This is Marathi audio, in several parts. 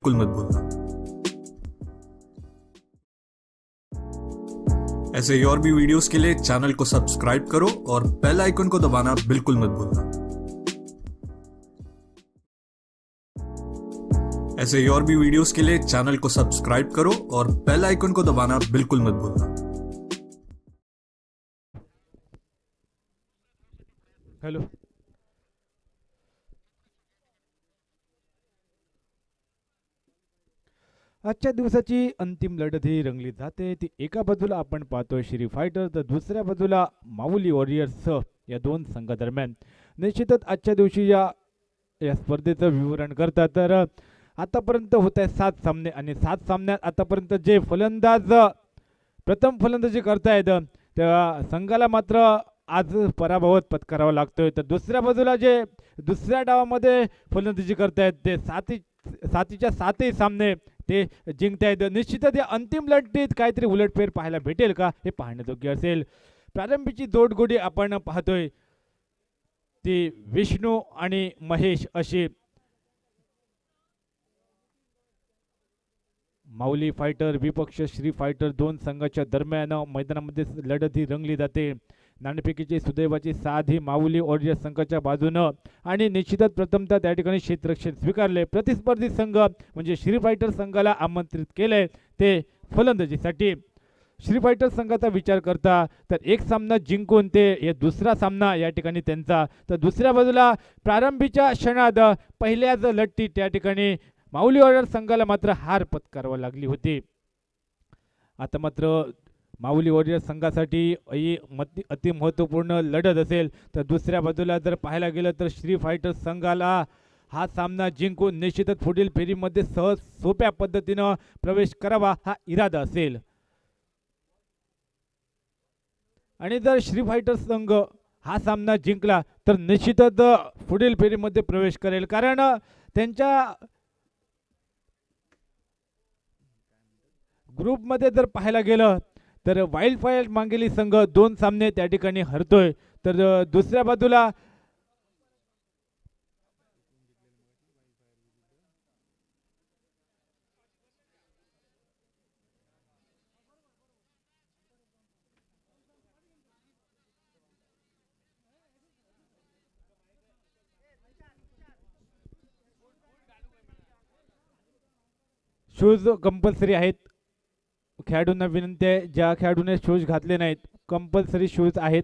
बिल्कुल मत भूलना। ऐसे ही और भी वीडियोस के लिए चैनल को सब्सक्राइब करो और बेल आइकन को दबाना बिल्कुल मत भूलना। ऐसे ही और भी वीडियोस के लिए चैनल को सब्सक्राइब करो और बेल आइकन को दबाना बिल्कुल मत भूलना। हॅलो. आजच्या दिवसाची अंतिम लढत ही रंगली जाते ती एका बाजूला आपण पाहतोय श्री फायटर तर दुसऱ्या बाजूला माऊली वॉरियर्स या दोन संघादरम्यान. निश्चितच आजच्या दिवशी या स्पर्धेचं विवरण करता तर आतापर्यंत होत आहे 7 सामने आणि 7 सामन्यात आतापर्यंत जे फलंदाज प्रथम फलंदाजी करतायत त्या संघाला मात्र आज पराभव पत्करावा लागतोय. तर दुसऱ्या बाजूला जे दुसऱ्या डावामध्ये फलंदाजी करतायत ते सातीच्या सातही सामने ते जिंकतायत. निश्चितच या अंतिम लढतीत काहीतरी उलटफेर पाहायला भेटेल का हे पाहण्याजोगे असेल. प्रारंभीची जोडगोडी आपण पाहतोय ती विष्णू आणि महेश अशी. माऊली फायटर विपक्ष श्री फायटर दोन संघाच्या दरम्यान मैदानामध्ये लढत ही रंगली जाते. नाणेफेकीची सुदैवाची साथ ही माऊली वॉरियर्स संघाच्या बाजूनं आणि निश्चितच प्रथमतः त्या ठिकाणी क्षेत्ररक्षण स्वीकारले. प्रतिस्पर्धी संघ म्हणजे श्री फायटर संघाला आमंत्रित केले ते फलंदाजीसाठी. श्री फायटर संघाचा विचार करता तर एक सामना जिंकून ते दुसरा सामना या ठिकाणी त्यांचा. तर दुसऱ्या बाजूला प्रारंभीच्या क्षणात पहिल्याच लढतीत त्या ठिकाणी माऊली वॉरियर्स संघाला मात्र हार पत्करावी लागली होती. आता मात्र माऊली वॉरियर्स संघासाठी ही अति महत्त्वपूर्ण लढत असेल. तर दुसऱ्या बाजूला जर पाहायला गेलं तर श्री फायटर संघाला हा सामना जिंकून निश्चितच पुढील फेरीमध्ये सहज सोप्या पद्धतीनं प्रवेश करावा हा इरादा असेल. आणि जर श्री फायटर संघ हा सामना जिंकला तर निश्चितच पुढील फेरीमध्ये प्रवेश करेल. कारण त्यांच्या ग्रुपमध्ये जर पाहायला गेलं तर वाईल्ड फायर मांगेली संघ 2 सामने त्या ठिकाणी हरतोय. तर दुसऱ्या बाजूला शूज कंपल्सरी आहेत. खेळाडूंना विनंती आहे ज्या खेळाडूने शूज घातले नाहीत कंपल्सरी शूज आहेत.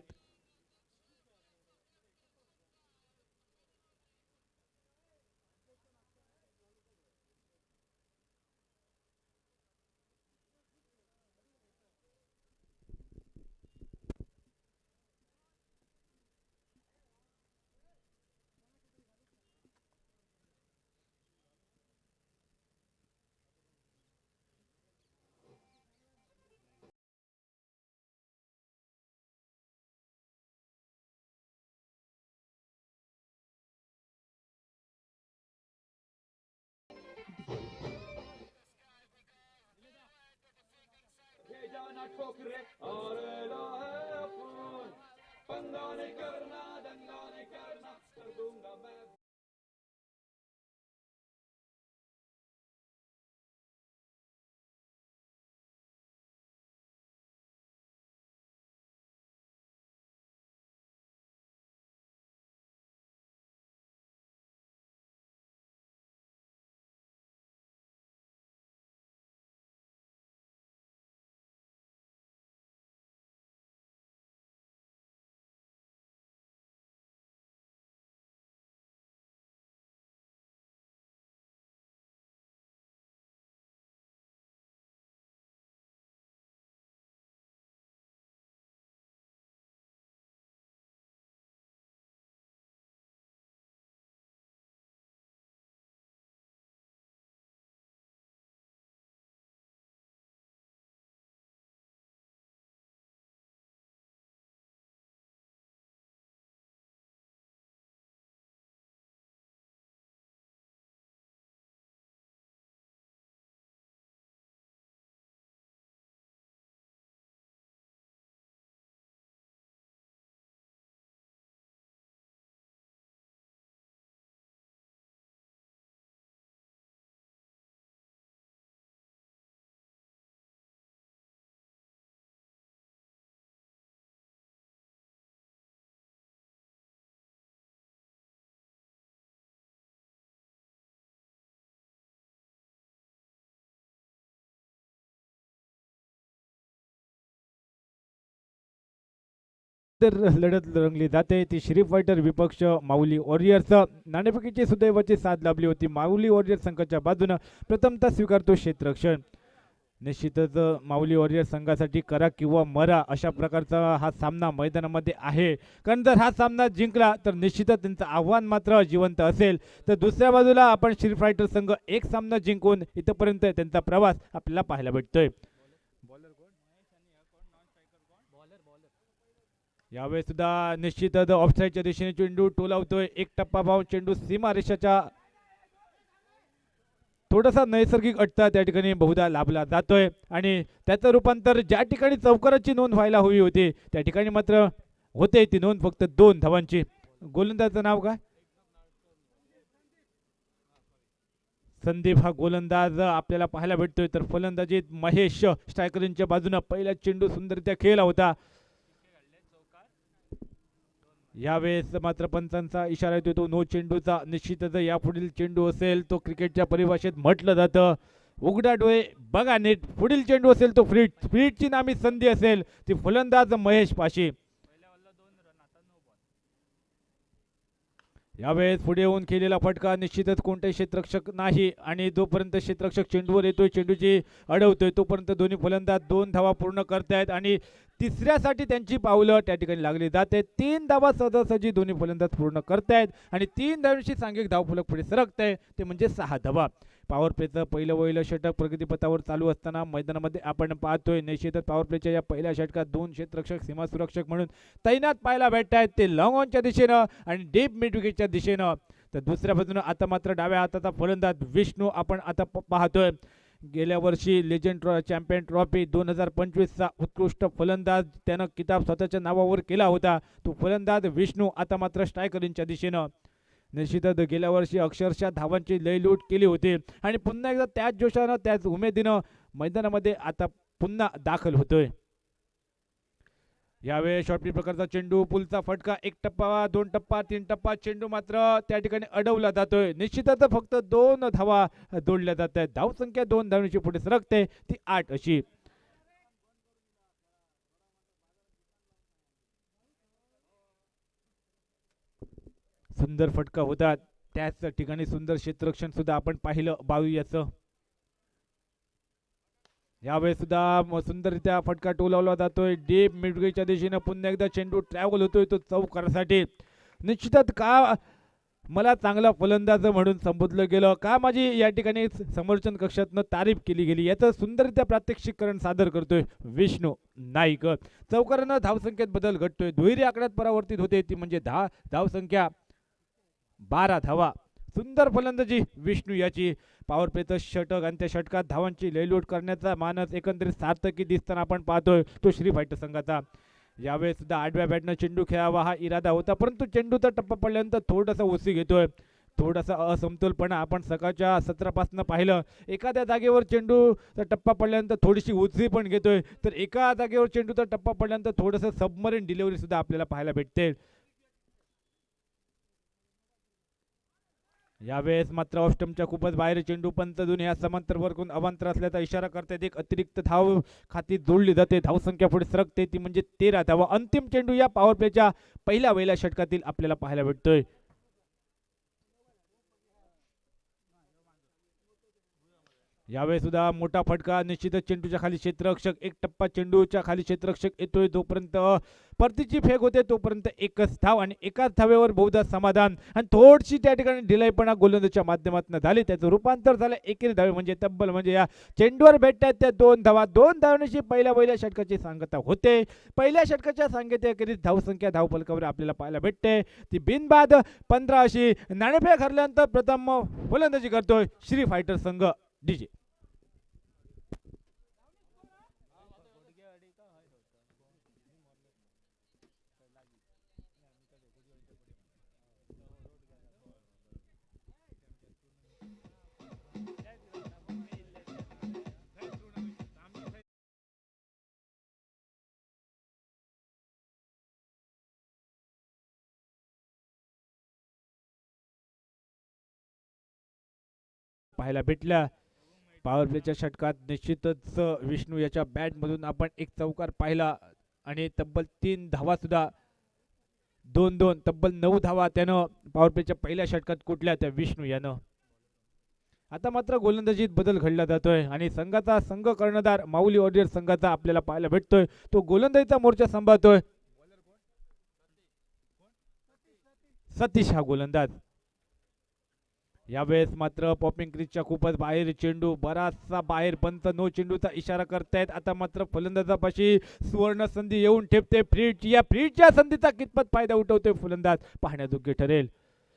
तर लढत रंगली जाते ती श्री फायटर विपक्ष माऊली वॉरियर्स. नाणेफेकीची सुदैवाची साथ लाभली होती माऊली वॉरियर्स संघाच्या बाजूनं. प्रथमतः स्वीकारतो क्षेत्ररक्षण. निश्चितच माऊली वॉरियर संघासाठी करा किंवा मरा अशा प्रकारचा हा सामना मैदानामध्ये आहे. कारण जर हा सामना जिंकला तर निश्चितच त्यांचं आव्हान मात्र जिवंत असेल. तर दुसऱ्या बाजूला आपण श्री फायटर संघ एक सामना जिंकून इथपर्यंत त्यांचा प्रवास आपल्याला पाहायला भेटतोय. यावेळी सुद्धा निश्चितच ऑफसाईडच्या दिशेने चेंडू टोलावतोय. एक टप्पा पाहून चेंडू सीमारेषाच्या थोडासा नैसर्गिक अडथळा त्या ठिकाणी बहुधा लाभला जातोय आणि त्याचं रूपांतर ज्या ठिकाणी चौकाराची नोंद व्हायला हवी होती त्या ठिकाणी मात्र होते ती नोंद फक्त 2 धावांची. गोलंदाजाचं नाव काय? संदीप हा गोलंदाज आपल्याला पाहायला भेटतोय. तर फलंदाजीत महेश स्ट्रायकरांच्या बाजूने पहिला चेंडू सुंदररित्या खेळला होता. यावेळेस मात्र पंचांचा इशारा येतो तो नो चेंडूचा. निश्चितच यापुढील चेंडू असेल तो क्रिकेटच्या परिभाषेत म्हटलं जातं उघडा डोळे बघा नीट. पुढील चेंडू असेल तो फ्रीटची नामी संधी असेल ती फलंदाज महेश पाशी. यावेळेस पुढे येऊन केलेला फटका निश्चितच कोणताही क्षेत्ररक्षक नाही आणि जोपर्यंत क्षेत्ररक्षक चेंडूवर येतोय चेंडूची अडवतोय तोपर्यंत दोन्ही फलंदाज 2 धावा पूर्ण करतायत आणि तिसऱ्यासाठी त्यांची पावलं त्या ठिकाणी लागली जाते. 3 धावा सहजासहजी दोन्ही फलंदाज पूर्ण करतायत आणि 3 धावांशी सांघिक धावफलक पुढे सरकतंय ते म्हणजे 6 धावा. पॉवर प्लेचं पहिलं षटक प्रगतीपथावर चालू असताना मैदानामध्ये आपण पाहतोय निश्चितच पॉवर प्लेच्या या पहिल्या षटकात 2 क्षेत्ररक्षक सीमा सुरक्षक म्हणून तैनात पाहायला भेटत आहेत. ते लॉंग ऑनच्या दिशेनं आणि डीप मिड विकेटच्या दिशेनं. तर दुसऱ्या बाजूनं आता मात्र डाव्या हाताचा फलंदाज विष्णू आपण आता पाहतोय. गेल्या वर्षी लेजंड चॅम्पियन ट्रॉफी 2025चा उत्कृष्ट फलंदाज त्यानं किताब स्वतःच्या नावावर केला होता. तो फलंदाज विष्णू आता मात्र स्ट्रायकरिंगच्या दिशेनं. निश्चितच गेल्या वर्षी अक्षरशः धावांची लयलूट केली होती आणि पुन्हा एकदा त्याच जोशानं त्याच उमेदीनं मैदानामध्ये आता पुन्हा दाखल होतोय. यावेळी शॉर्टपिच प्रकारचा चेंडू पुलचा फटका 1 टप्पा 2 टप्पा 3 टप्पा चेंडू मात्र त्या ठिकाणी अडवला जातोय. निश्चितच फक्त 2 धावा जोडल्या जात आहेत. धावसंख्या 2 धावांची पुढे सरकते ती 8 अशी. सुंदर फटका होता त्याच ठिकाणी सुंदर क्षेत्ररक्षण सुद्धा आपण पाहिलं 22 यावेळेस सुद्धा सुंदररित्या फटका टोलावला जातोय डीप मिडवेच्या दिशेने. पुन्हा एकदा चेंडू ट्रॅव्हल होतोय तो चौकारासाठी. निश्चितच का मला चांगला फलंदाज म्हणून संबोधलं गेलं का माझी या ठिकाणी समर्थन कक्षातनं तारीफ केली गेली याचं सुंदररित्या प्रात्यक्षिकरण सादर करतोय विष्णू नाईक. चौकारानं धावसंख्येत बदल घडतोय. दुहेरी आकड्यात परावर्तित होते ती म्हणजे धावसंख्या 12 धावा. सुंदर फलंदाजी विष्णू याची. पॉवर प्लेचं षटक आणि त्या षटकात धावांची लयलूट करण्याचा मानस एकंदरीत सार्थकी दिसताना आपण पाहतोय तो श्री फायटर संघाचा. यावेळेस सुद्धा आडव्या बॅटनं चेंडू खेळावा हा इरादा होता परंतु चेंडूचा टप्पा पडल्यानंतर थोडासा ओसी घेतोय. थोडासा असमतोलपणा आपण सकाळच्या सत्रापासून पाहिलं. एखाद्या जागेवर चेंडूचा टप्पा पडल्यानंतर थोडीशी उजवी पण घेतोय तर एका जागेवर चेंडूचा टप्पा पडल्यानंतर थोडंसं सबमरीन डिलिव्हरी सुद्धा आपल्याला पाहायला भेटते. यावेळेस मात्र ऑफस्टमच्या खूपच बाहेर चेंडू पंच दोन्ही या समांतर वरकून अवांतर असल्याचा इशारा करतात. एक अतिरिक्त धाव खाती जोडली जाते. धावसंख्या पुढे सरकते ती म्हणजे 13 धावा. अंतिम चेंडू या पॉवर प्लेच्या पहिल्या षटकातील आपल्याला पाहायला भेटतोय. यावेळेस सुद्धा मोठा फटका निश्चितच चेंडूच्या खाली क्षेत्ररक्षक. 1 टप्पा चेंडूच्या खाली क्षेत्ररक्षक येतोय जोपर्यंत परतीची फेक होते तोपर्यंत एकच धाव आणि एकाच धावेवर बहुधा समाधान आणि थोडीशी त्या ठिकाणी ढिलाईपणा गोलंदाजच्या माध्यमातून झाली त्याचं रूपांतर झालं एकेरी धावे म्हणजे तब्बल म्हणजे या चेंडूवर भेटतात त्या 2 धावा. 2 धावांची पहिल्या षटकाची सांगता होते. पहिल्या षटकाच्या सांगतेखेरीज धावसंख्या धावफलकावर आपल्याला पाहायला भेटते ती बिनबाद 15 अशी. नाणेफेक हरल्यानंतर प्रथम फलंदाजी करतोय श्री फायटर संघ डीजे. पाहायला भेटल्या पॉवर प्लेच्या षटकात निश्चितच विष्णू याच्या बॅटमधून आपण एक चौकार पाहिला आणि तब्बल 3 धावा सुद्धा 2-2 तब्बल 9 धावा त्यानं पॉवर प्लेच्या पहिल्या षटकात कुठल्या त्या विष्णू यानं. आता मात्र गोलंदाजीत बदल घडला जातोय आणि संघाचा संघ कर्णधार माऊली वॉरियर संघाचा आपल्याला पाहायला भेटतोय. तो गोलंदाजीचा मोर्चा सांभाळतोय. सतीश हा गोलंदाज. यावेळेस मात्र पॉपिंग क्रीजच्या खूपच बाहेर चेंडू, बराचसा बाहेर पंत नो चेंडूचा इशारा करतायत. आता मात्र फलंदाजापाशी सुवर्ण संधी येऊन ठेपते. या फ्रीडच्या संधीचा कितपत फायदा उठवतोय फलंदाज पाहण्यायोग्य ठरेल.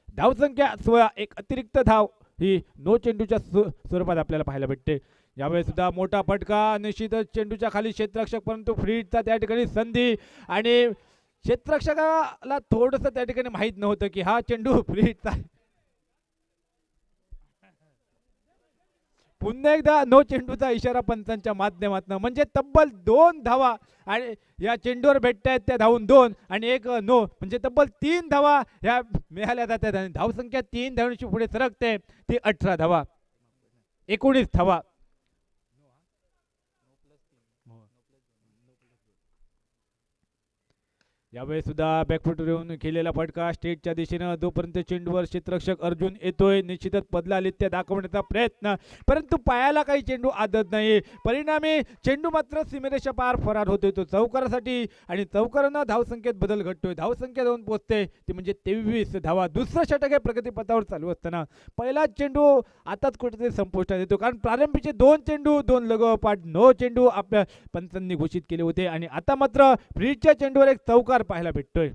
धावसंख्या 16, एक अतिरिक्त धाव ही नो चेंडूच्या स्वरूपात आपल्याला पाहायला भेटते. यावेळेस सुद्धा मोठा फटका, निश्चितच चेंडूच्या खाली क्षेत्ररक्षक, परंतु फ्रीडचा त्या ठिकाणी संधी आणि क्षेत्ररक्षकाला थोडंसं त्या ठिकाणी माहीत नव्हतं की हा चेंडू फ्रीडचा. पुन्हा एकदा नो चेंडूचा इशारा पंचांच्या माध्यमातून, म्हणजे तब्बल 2 धावा आणि या चेंडूवर भेटतायत त्या धावून 2 आणि एक नो, म्हणजे तब्बल 3 धावा ह्या मिळाल्या जातात आणि धावसंख्या 3 धावांची पुढे सरकते. ती 18 धावा, 19 धावा. यावेळेस सुद्धा बॅकफुटवर येऊन केलेला फटका स्टेटच्या दिशेनं, जोपर्यंत चेंडूवर क्षेत्ररक्षक अर्जुन येतोय निश्चितच बदलालित्य दाखवण्याचा प्रयत्न, परंतु पायाला काही चेंडू आदत नाही. परिणामी चेंडू मात्र सीमेरेषा पार फरार होतोय तो चौकारासाठी आणि चौकारानं धावसंख्येत बदल घडतोय. धावसंख्या जाऊन पोहोचते ती म्हणजे 23 धावा. दुसरं षटक हे प्रगतीपथावर चालू असताना पहिला चेंडू आताच कुठेतरी संपुष्टात येतो, कारण प्रारंभीचे 2 चेंडू 2 लगोपाठ 9 चेंडू आपल्या पंचांनी घोषित केले होते आणि आता मात्र फ्रीडच्या चेंडूवर एक चौकार पाहायला भेटतोय.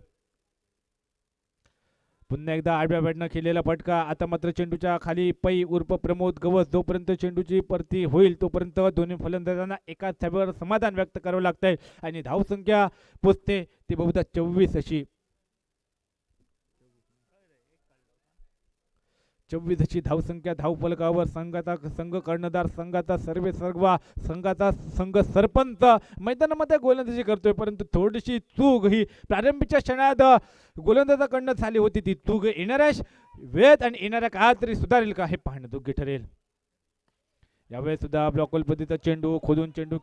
पुन्हा एकदा आडव्या बॅटनं केलेला फटका. आता मात्र चेंडूच्या खाली पै उर्फ प्रमोद गवस जोपर्यंत चेंडूची परती होईल तोपर्यंत दोन्ही फलंदाजांना एकाच धाब्यावर समाधान व्यक्त करावं लागतंय आणि धावसंख्या पोचते ती बहुधा 24 अशी. 24 अशी धावसंख्या धावफलकावर. संघाचा संघ कर्णधार, संघाचा सर्वे सर्वा, संघाचा संघ सरपंच मैदानामध्ये गोलंदाजी करतोय, परंतु थोडीशी चूक ही प्रारंभीच्या क्षणात गोलंदाजाकडनं झाली होती. ती चूक येणाऱ्या वेळेत आणि येणाऱ्या काळात तरी सुधारेल का हे पाहणं योग्य ठरेल. यावेळेस सुद्धा ब्लॉकल पद्धतीचा चेंडू खोदून चेंडू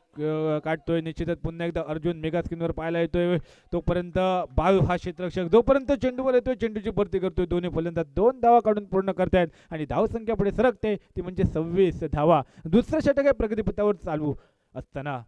काढतोय. निश्चितच पुन्हा एकदा अर्जुन मेगा स्क्रीनवर पाहायला येतोय. तोपर्यंत बाळू हा क्षेत्ररक्षक जोपर्यंत चेंडूवर येतोय चेंडूची भरती करतोय. दोन्ही फलंदाज 2 धावा काढून पूर्ण करतायत आणि धावसंख्या पुढे सरकते ती म्हणजे 26 धावा. दुसरं षटक हे प्रगतीपथावर चालू असताना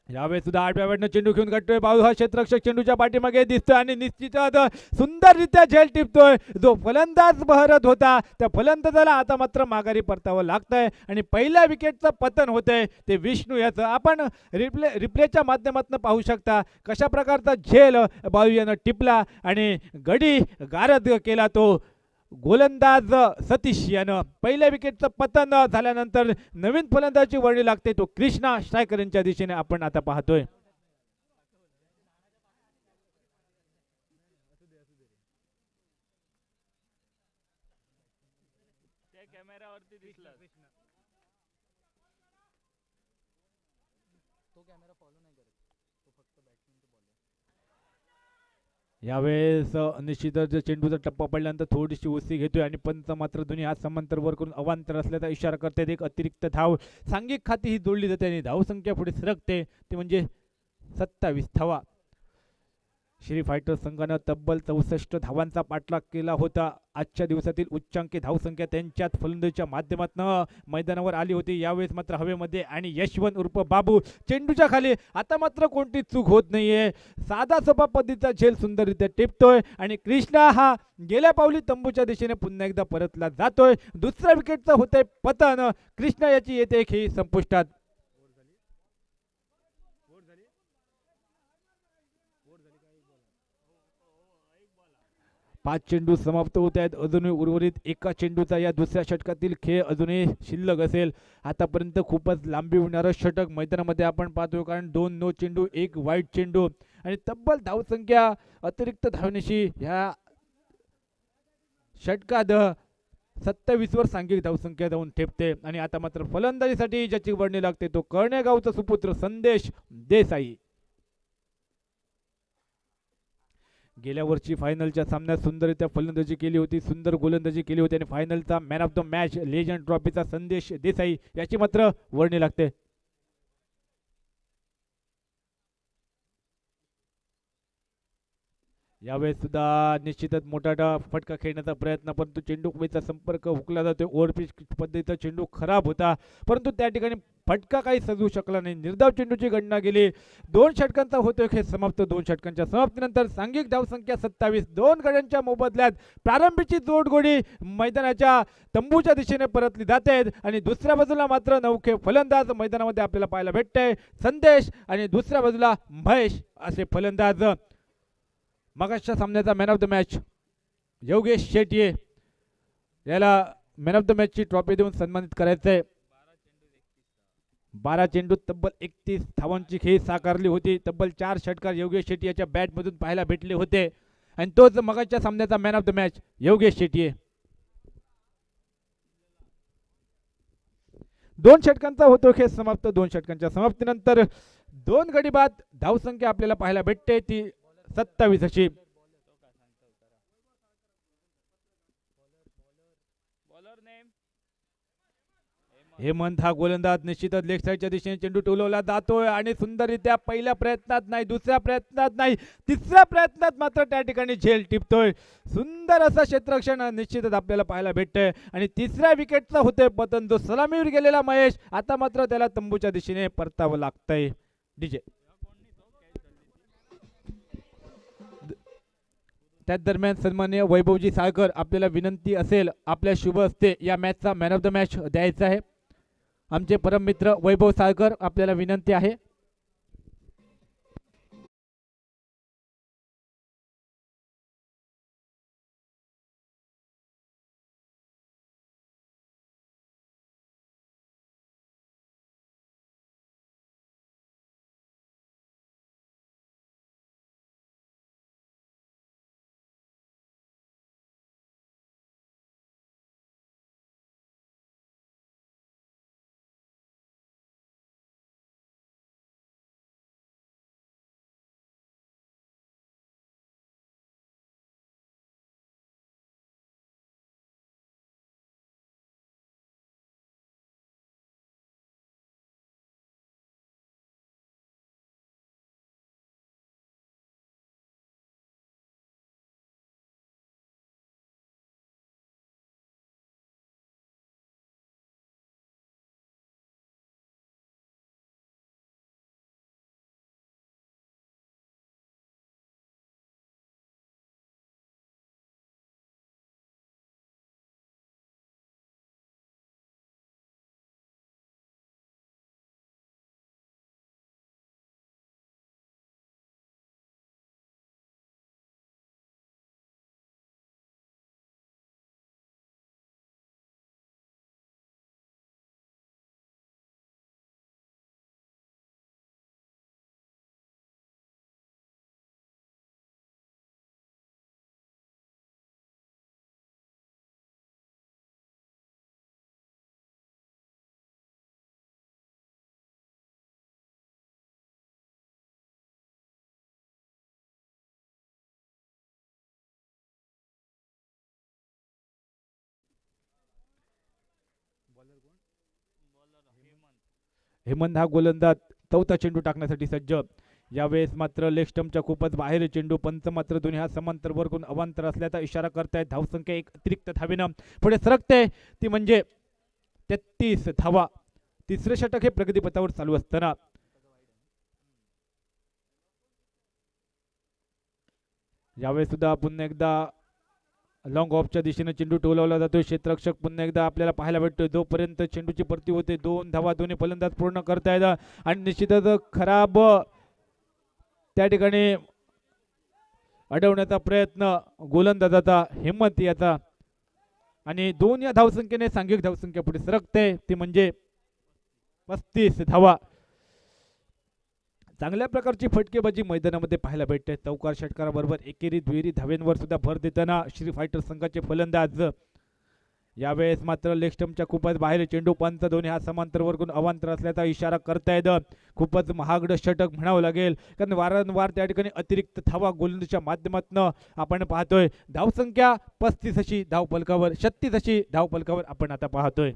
यावेळेस सुद्धा आडव्या बॅटनं चेंडू घेऊन काढतोय. बाळू हा क्षेत्ररक्षक चेंडूच्या पाठीमागे दिसतोय आणि निश्चितच सुंदररित्या झेल टिपतोय. जो फलंदाज बहरत होता त्या फलंदाजाला आता मात्र माघारी परतावं लागतंय आणि पहिल्या विकेटचं पतन होतंय ते विष्णू याचं. आपण रिप्लेच्या माध्यमातून पाहू शकता कशा प्रकारचा झेल बाळू यानं टिपला आणि गडी गारद केला तो गोलंदाज सतीश यानं. पहिल्या विकेटचं पतन झाल्यानंतर नवीन फलंदाजी वर्णी लागते तो कृष्णा स्ट्रायकर यांच्या दिशेने आपण आता पाहतोय. कॅमेरावरती दिसला तो कॅमेरा फॉलो नाही करत, तो फक्त बॅट्समॅनचं बॉल. यावेळेस निश्चितच चेंडूचा टप्पा पडल्यानंतर थोडीशी उसळी घेतोय आणि पंच मात्र दोन्ही हात समांतर वर करून अवांतर असल्याचा इशारा करतात. एक अतिरिक्त धाव सांघिक खाती ही जोडली जाते आणि धावसंख्या पुढे सरकते ती म्हणजे 27 धावा. श्री फायटर संघानं तब्बल 64 धावांचा पाठलाग केला होता. आजच्या दिवसातील उच्चांकी धावसंख्या त्यांच्याच फलंदाजीच्या माध्यमातून मैदानावर आली होती. यावेळेस मात्र हवेमध्ये आणि यशवंत उर्फ बाबू चेंडूच्या खाली. आता मात्र कोणती चूक होत नाहीये. साधा सोपा पद्धतीचा झेल सुंदररित्या टिपतोय आणि कृष्णा हा गेल्या पावली तंबूच्या दिशेने पुन्हा एकदा परतला जातोय. दुसऱ्या विकेटचं होतंय पतन. कृष्णा याची येते खेळी संपुष्टात. 5 चेंडू समाप्त होत आहेत. अजूनही उर्वरित एका चेंडूचा या दुसऱ्या षटकातील खेळ अजूनही शिल्लक असेल. आतापर्यंत खूपच लांबी होणारं षटक मैदानामध्ये आपण पाहतोय, कारण 2 नो चेंडू, 1 वाईट चेंडू आणि तब्बल धावसंख्या अतिरिक्त धावण्याची ह्या षटकात 27 वर सांघिक धावसंख्या जाऊन ठेपते. आणि आता मात्र फलंदाजीसाठी ज्याची वर्णी लागते तो कर्णेगावचा सुपुत्र संदेश देसाई. गेल्या वर्षी फायनलच्या सामन्यात सुंदररित्या फलंदाजी केली होती, सुंदर गोलंदाजी केली होती आणि फायनलचा man of the match legend ट्रॉफीचा संदेश देसाई याची मात्र वर्णी लागते. यावेळेस सुद्धा निश्चितच मोठा फटका खेळण्याचा प्रयत्न, परंतु चेंडू वेचा संपर्क हुकला जातोय. ओव्हरपिच पद्धतीचा चेंडू खराब होता, परंतु त्या ठिकाणी फटका काही सजवू शकला नाही. निर्धाव चेंडूची गणना गेली. 2 षटकांचा होतोय खेळ समाप्त. 2 षटकांच्या समाप्तीनंतर सांघिक धावसंख्या 27. 2 गड्यांच्या मोबदल्यात प्रारंभीची जोडगोडी मैदानाच्या तंबूच्या दिशेने परतली जाते आणि दुसऱ्या बाजूला मात्र नौखे फलंदाज मैदानामध्ये आपल्याला पाहायला भेटते. संदेश आणि दुसऱ्या बाजूला महेश असे फलंदाज. मगाच्या सामन्याचा man of the match Yogesh Shetye याला मॅन ऑफ द मॅचची ट्रॉफी देऊन सन्मानित करायचं आहे. 12 चेंडूत तब्बल 31 धावांची खेळी साकारली होती. तब्बल 4 षटकार योगेश शेट्टी याच्या बॅटमधून पाहायला भेटले होते आणि तोच मगाच्या सामन्याचा man of the match Yogesh Shetty. 2 षटकांचा होतो खेळ समाप्त. 2 षटकांच्या समाप्तीनंतर 2 गडी बाद धावसंख्या आपल्याला पाहायला भेटते ती 27 अशी. हेमंत हा गोलंदाज निश्चितच लेग साईडच्या दिशेने चेंडू टोलवला जातोय आणि सुंदररित्या पहिल्या प्रयत्नात नाही, दुसऱ्या प्रयत्नात नाही, तिसऱ्या प्रयत्नात मात्र त्या ठिकाणी झेल टिपतोय. सुंदर असा क्षेत्ररक्षण निश्चितच आपल्याला पाहायला भेटतंय आणि तिसऱ्या विकेटचा होतोय पतन. जो सलामीवर गेलेला महेश आता मात्र त्याला तंबूच्या दिशेने परतावं लागतंय. डीजे त्याच दरम्यान सन्माननीय वैभवजी साळकर आपल्याला विनंती असेल आपल्या शुभ हस्ते या मॅचचा मॅन ऑफ द मॅच द्यायचा आहे. आमचे परम मित्र वैभव साळकर आपल्याला विनंती आहे. हेमंत हा गोलंदाज चौथा चेंडू टाकण्यासाठी सज्ज. यावेळेस मात्र लेग स्टंपच्या खूपच बाहेर चेंडू. पंच मात्र दोन्ही हा समांतर वरून अवांतर असल्याचा इशारा करतायत. धावसंख्या एक अतिरिक्त धावेनं पुढे सरकते ती म्हणजे 33 धावा. तिसरे षटक हे प्रगतीपथावर चालू असताना यावेळेस सुद्धा पुन्हा एकदा लॉंग ऑफच्या दिशेने चेंडू टोलवला जातोय. क्षेत्ररक्षक पुन्हा एकदा आपल्याला पाहायला भेटतोय. जोपर्यंत चेंडूची परती होते 2 धावा दोन्ही फलंदाज पूर्ण करतायत आणि निश्चितच खराब त्या ठिकाणी अडवण्याचा प्रयत्न गोलंदाजाचा हेमंत याचा आणि 2 या धावसंख्येने सांघिक धावसंख्या पुढे सरकते ती म्हणजे 35 धावा. चांगल्या प्रकारची फटकेबाजी मैदानामध्ये पाहायला भेटते. चौकार षटकाराबरोबर एकेरी दुहेरी धावेंवर सुद्धा भर देताना श्री फायटर संघाचे फलंदाज यावेळेस मात्र लेग स्टंपच्या खूपच बाहेर चेंडू. पंच दोन्ही हा समांतर वरून अवांतर असल्याचा इशारा करतायत. खूपच महागडं षटक म्हणावं लागेल, कारण वारंवार त्या ठिकाणी अतिरिक्त धावा गोलंदाजीच्या माध्यमातून आपण पाहतोय. धावसंख्या 35 अशी धावफलकावर, 36 अशी धावफलकावर आपण आता पाहतोय.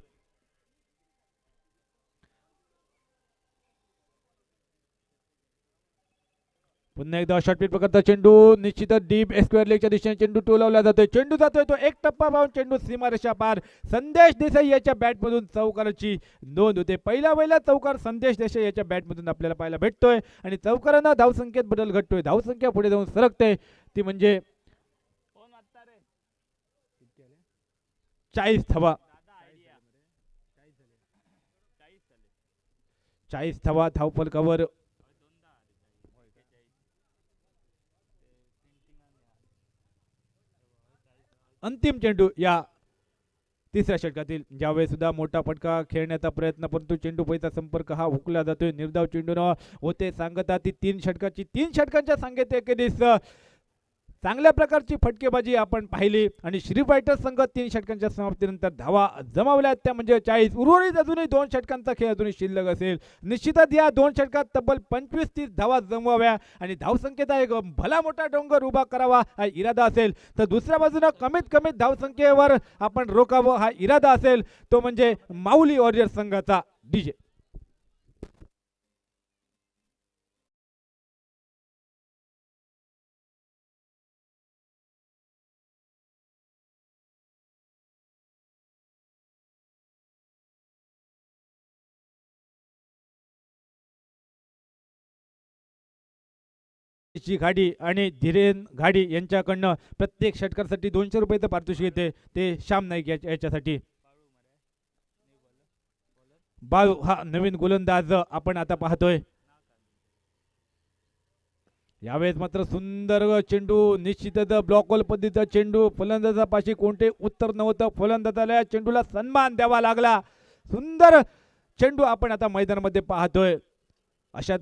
पुन्हा एकदा शॉर्टपिच प्रकारचा चेंडू, निश्चितच डीप स्क्वेअर लेगच्या दिशेने चेंडू टोलवला जातोय. चेंडू जातोय तो एक टप्पा पाहून चेंडू सीमारेषा पार. संदेश देसाई याच्या बॅटमधून चौकाराची नोंद होते. पहिला चौकार संदेश देसाई याच्या बॅटमधून आपल्याला पाहायला भेटतोय आणि चौकारांना धावसंख्येत बदल घडतोय. धावसंख्या पुढे जाऊन सरकते, ती म्हणजे 40 धावा. 40 धावा धावफलकावर. अंतिम चेंडू या तिसऱ्या षटकातील, ज्यावेळेस सुद्धा मोठा फटका खेळण्याचा प्रयत्न, परंतु चेंडू पैचा संपर्क हा हुकला जातोय. निर्धाव चेंडून होते सांगता ती 3 षटकांच्या सांगते एकेरीस चांगल्या प्रकारची फटकेबाजी आपण पाहिली आणि श्री फायटर्स संघ 3 षटकांच्या समाप्तीनंतर धावा जमावल्या त्या म्हणजे 40. उर्वरित अजूनही 2 षटकांचा खेळ अजूनही शिल्लक असेल. निश्चितच या 2 षटकात तब्बल 25-30 धावा जमवाव्या आणि धावसंख्येचा एक भला मोठा डोंगर उभा करावा हा इरादा असेल, तर दुसऱ्या बाजूला कमीत कमी धावसंख्येवर आपण रोखावं हा इरादा असेल, तो म्हणजे माऊली वॉरियर्स संघाचा डीजे. ची गाडी आणि धीरेन गाडी यांच्याकडनं प्रत्येक षटकासाठी 200 रुपयाचं पारितोषिक येते. ते श्याम नाईक याच्यासाठी. बाळू हा नवीन गोलंदाज आपण आता पाहतोय. यावेळेस मात्र सुंदर चेंडू, निश्चितच ब्लॉक बॉल पद्धतीचा चेंडू. फलंदाजापाशी कोणते उत्तर नव्हतं. फलंदाजाला चेंडूला सन्मान द्यावा लागला. सुंदर चेंडू आपण आता मैदानामध्ये पाहतोय. अशात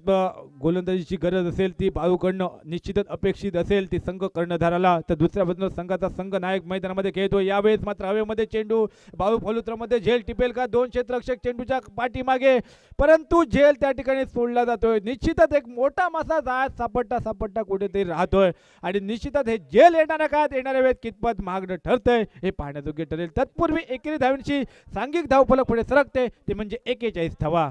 गोलंदाजीची गरज असेल ती बाळूकडनं निश्चितच अपेक्षित असेल ती संघ कर्णधाराला. तर दुसऱ्या बाजूला संघाचा संघ नायक मैदानामध्ये खेळतो. यावेळेस मात्र हवेमध्ये चेंडू, बाळू फलुत्रामध्ये झेल टिपेल का? 2 क्षेत्ररक्षक चेंडूच्या पाठीमागे, परंतु झेल त्या ठिकाणी सोडला जातोय. निश्चितच एक मोठा मासा जाळ्यात सापडता कुठेतरी राहतोय आणि निश्चितच हे झेल येणाऱ्या काळात येणाऱ्या वेळेत कितपत महागडं ठरतंय हे पाहण्याजोगे ठरेल. तत्पूर्वी एकेरी धावांची सांघिक धावफलक पुढे सरकते, ते म्हणजे 41 धावा.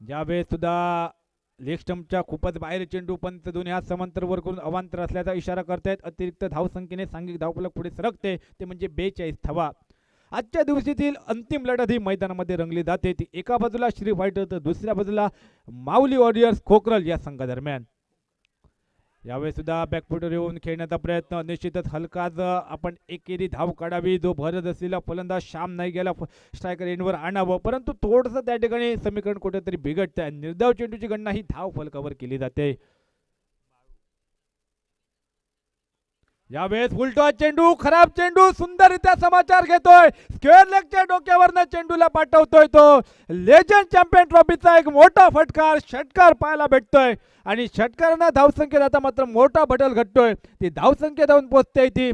यावेळेस सुद्धा लेग स्टंपच्या खूपच बाहेर चेंडू. पंच दोन्ही हात समांतर वर करून अवांतर असल्याचा इशारा करतायत. अतिरिक्त धावसंख्येने सांघिक धावफलक पुढे सरकते, ते म्हणजे 42 धावा. आजच्या दिवशीतील अंतिम लढत ही मैदानामध्ये रंगली जाते. ती एका बाजूला श्री फायटर तर दुसऱ्या बाजूला माऊली वॉरियर्स खोकरल या संघादरम्यान. यावेळेस सुद्धा बॅकफुटवर येऊन खेळण्याचा प्रयत्न. निश्चितच हलकाच आपण एकेरी धाव काढावी. जो भरत असलेला फलंदाज श्याम नाईक याला स्ट्रायकर एंडवर आणावं, परंतु थोडंसं त्या ठिकाणी समीकरण कुठेतरी बिघडतंय. निर्धाव चेंडूची गणना ही धाव फलकावर केली जाते. यावेळेस उलटा चेंडू, खराब चेंडू, सुंदररित्या समाचार घेतोय. स्क्वेअर लेगच्या डोक्यावरनं चेंडूला पाठवतोय तो. लेजंड चॅम्पियन ट्रॉफीचा एक मोठा षटकार पाहायला भेटतोय आणि षटकारांना धावसंख्येत आता मात्र मोठा बदल घडतोय. ती धावसंख्या जाऊन पोहोचते ती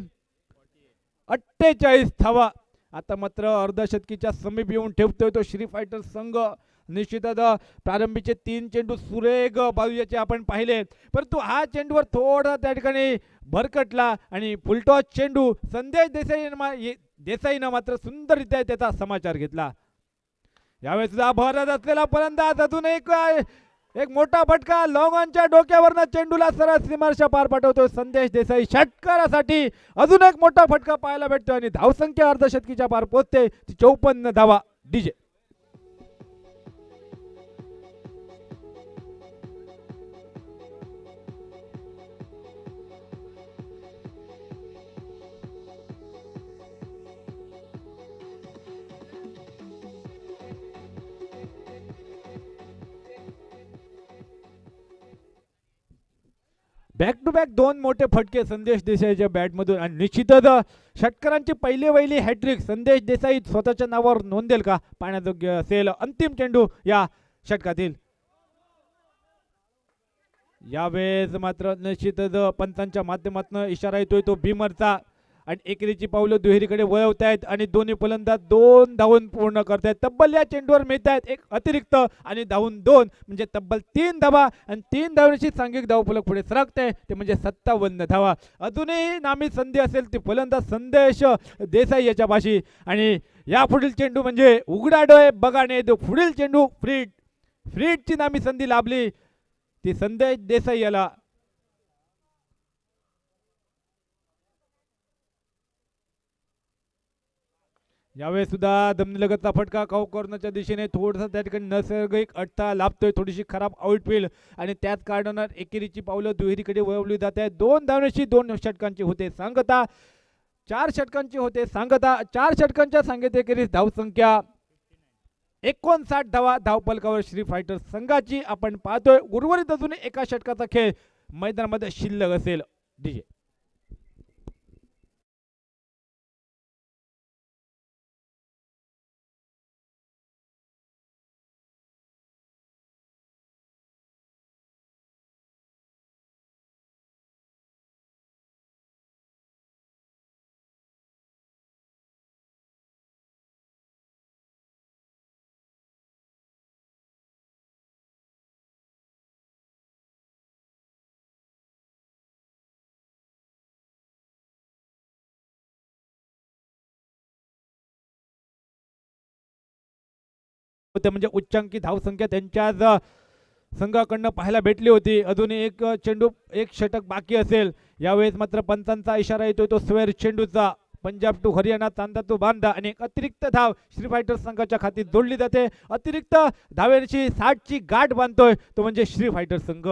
48 धावा. आता मात्र अर्धशतकीच्या समीप येऊन ठेवतोय तो श्री फायटर संघ. निश्चितच प्रारंभीचे 3 चेंडू सुरेख बाजूचे आपण पाहिले, परंतु हा चेंडूवर थोडा त्या ठिकाणी भरकटला आणि फुलटॉस चेंडू संदेश देसाईनं मात्र सुंदररित्या त्याचा समाचार घेतला. यावेळेस सुद्धा भरत असलेला फलंदाज अजून एक मोठा फटका. लॉंगॉनच्या डोक्यावरनं चेंडूला सरळ सीमारेषा पार पाठवतो संदेश देसाई. षटकारासाठी अजून एक मोठा फटका पाहायला भेटतो आणि धावसंख्या अर्धशतकीच्या पार पोहोचते, 54 धावा. डीजे. बॅक टू बॅक 2 मोठे फटके संदेश देसाईच्या बॅटमधून आणि निश्चितच षटकारांची पहिली हॅट्रिक संदेश देसाई स्वतःच्या नावावर नोंदेल का पाहण्याजोग्य असेल. अंतिम चेंडू या षटकातील. यावेळेस मात्र निश्चितच पंचांच्या माध्यमातून इशारा येतोय तो भीमरचा आणि एकेरीची पावलं दुहेरीकडे वळवतायत आणि दोन्ही फलंदाज 2 धावून पूर्ण करतायत. तब्बल या चेंडूवर मिळतायत एक अतिरिक्त आणि धावून 2 म्हणजे तब्बल 3 धावा आणि 3 धावण्याची सांघिक धावफलक पुढे सरकते ते म्हणजे 57 धावा. अजूनही नामी संधी असेल ती फलंदाज संदेश देसाई याच्या पाशी आणि या पुढील चेंडू म्हणजे उघडा डोळे बघाने पुढील चेंडू फ्रीडची नामी संधी लाभली ती संदेश देसाई याला. यावेळेस सुद्धा दमनीलगतचा फटका कॉर्नरच्या दिशेने थोडासा त्या ठिकाणी नैसर्गिक अडथळा लाभतोय. थोडीशी खराब आउटफील्ड आणि त्याच कारणानं एकेरीची पावलं दुहेरीकडे वळवली जात आहेत. 2 धावण्याची 2 षटकांची होते सांगता. 4 षटकांची होते सांगता. 4 षटकांच्या सांगेत एकेरीस धावसंख्या 59 धावा धावपलकावर श्री फायटर संघाची आपण पाहतोय. उर्वरित अजून एका षटकाचा खेळ मैदानामध्ये शिल्लक असेल. डीजे होते म्हणजे उच्चांकी धावसंख्या त्यांच्याच संघाकडनं पाहायला भेटली होती. अजूनही एक चेंडू एक षटक बाकी असेल. यावेळेस मात्र पंचांचा इशारा येतोय तो स्क्वेअर चेंडूचा. पंजाब टू हरियाणा तांदा टू बांदा आणि एक अतिरिक्त धाव श्री फायटर संघाच्या खाती जोडली जाते. अतिरिक्त धावेची 60 ची गाठ बांधतोय तो म्हणजे श्री फायटर संघ.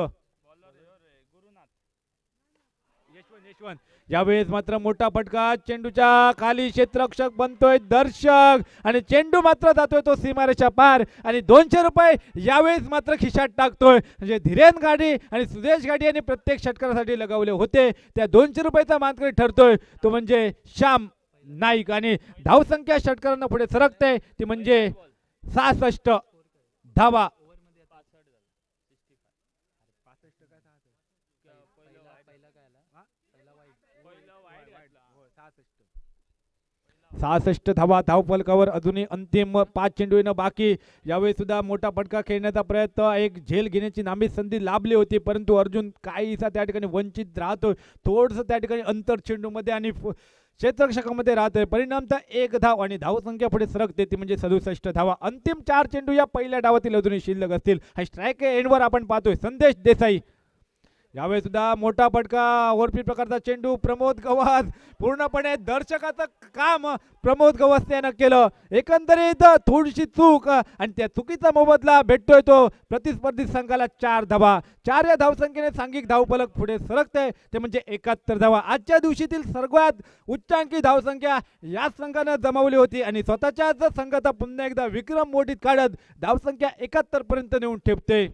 यावेळेस मात्र मोठा फटका चेंडूच्या खाली क्षेत्ररक्षक बनतोय दर्शक आणि चेंडू मात्र जातोय तो सीमारेषा पार आणि 200 रुपये यावेळेस मात्र खिशात टाकतोय. म्हणजे धीरेन गाडी आणि सुदेश गाडी यांनी प्रत्येक षटकासाठी लगावले होते त्या 200 रुपयाचा मानकरी ठरतोय तो म्हणजे श्याम नाईक आणि धावसंख्या षटकारांना पुढे सरकते ती म्हणजे 66 धावा. सहासष्ट धावा धावफलकावर अजूनही अंतिम 5 चेंडू येणं बाकी. यावेळी सुद्धा मोठा फटका खेळण्याचा प्रयत्न एक झेल घेण्याची नामी संधी लाभली होती परंतु अर्जुन काहीसा त्या ठिकाणी वंचित राहतोय. थोडंसं त्या ठिकाणी अंतर चेंडूमध्ये आणि क्षेत्ररक्षकामध्ये राहतोय. परिणामतः 1 धाव आणि धावसंख्या पुढे सरकते ती म्हणजे 67 धावा. अंतिम 4 चेंडू या पहिल्या डावातील अजूनही शिल्लक असतील. स्ट्राईक एंडवर आपण पाहतोय संदेश देसाई. यावेळी सुद्धा मोठा फटका ओव्हरपीट प्रकारचा चेंडू प्रमोद गवास पूर्णपणे दर्शकाचं काम प्रमोद गवास यानं केलं. एकंदरीत थोडीशी चूक आणि त्या चुकीचा मोबदला भेटतोय तो प्रतिस्पर्धी संघाला 4 धावा. 4 या धावसंख्येने सांघिक धावफलक पुढे सरकते ते म्हणजे 71 धावा. आजच्या दिवशीतील सर्वात उच्चांकी धावसंख्या या संघानं जमावली होती आणि स्वतःच्याच संघाचा पुन्हा एकदा विक्रम मोडीत काढत धावसंख्या 71 पर्यंत नेऊन ठेवते.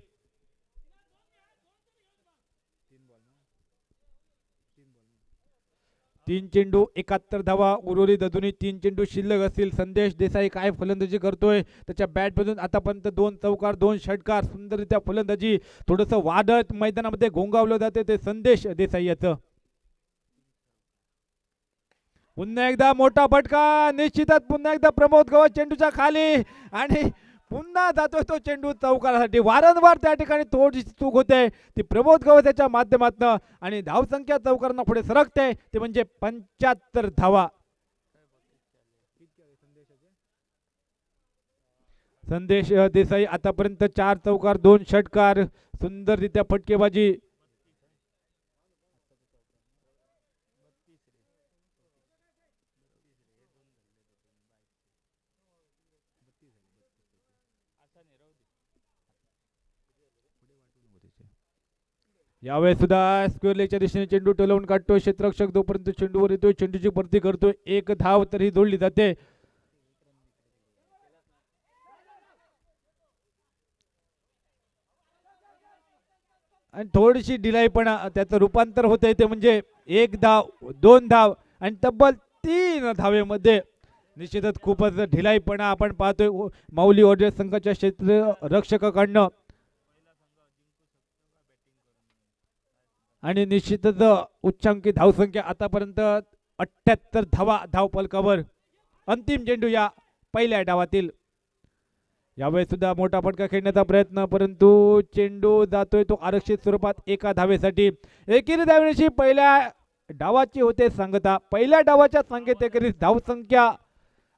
3 चेंडू 71 धावा. उर्वरित अजूनही 3 चेंडू शिल्लक असतील. संदेश देसाई काय फलंदाजी करतोय त्याच्या बॅटमधून आतापर्यंत 2 चौकार 2 षटकार सुंदररित्या फलंदाजी. थोडंसं वादळ मैदानामध्ये घोंगावलं जाते ते संदेश देसाई याचं. पुन्हा एकदा मोठा फटका निश्चितच पुन्हा एकदा प्रमोद गवत चेंडूच्या खाली आणि पुन्हा जातोय तो चेंडू चौकारासाठी. वारंवार त्या ठिकाणी थोडीशी चूक होते ती प्रमोद गवत याच्या माध्यमातून आणि धावसंख्या चौकारांना पुढे सरकते ते म्हणजे 75 धावा. संदेश देसाई आतापर्यंत 4 चौकार 2 षटकार सुंदररित्या फटकेबाजी. यावेळेस सुद्धा स्क्वेअर लेगच्या दिशेने चेंडू टोलवून काढतोय क्षेत्ररक्षक. जोपर्यंत चेंडूवर येतोय चेंडूची भरती करतोय. 1 धाव तरी जोडली जाते. आणि थोडीशी डिलाईपणा त्याचं रूपांतर होतंय ते म्हणजे 1 धाव 2 धाव आणि तब्बल 3 धावेमध्ये निश्चितच खूपच ढिलाईपणा आपण पाहतोय माऊली वॉरियर्स संघाच्या क्षेत्र रक्षकाकडनं. आणि निश्चितच उच्चांकी धावसंख्या आतापर्यंत 78 धावा धावफलकावर. अंतिम चेंडू या पहिल्या डावातील. यावेळी सुद्धा मोठा फटका खेळण्याचा प्रयत्न, परंतु चेंडू जातोय तो आरक्षित स्वरूपात एका धावेसाठी. एकेरी धावेची पहिल्या डावाची होते सांगता. पहिल्या डावाच्या सांगतेकरीत धावसंख्या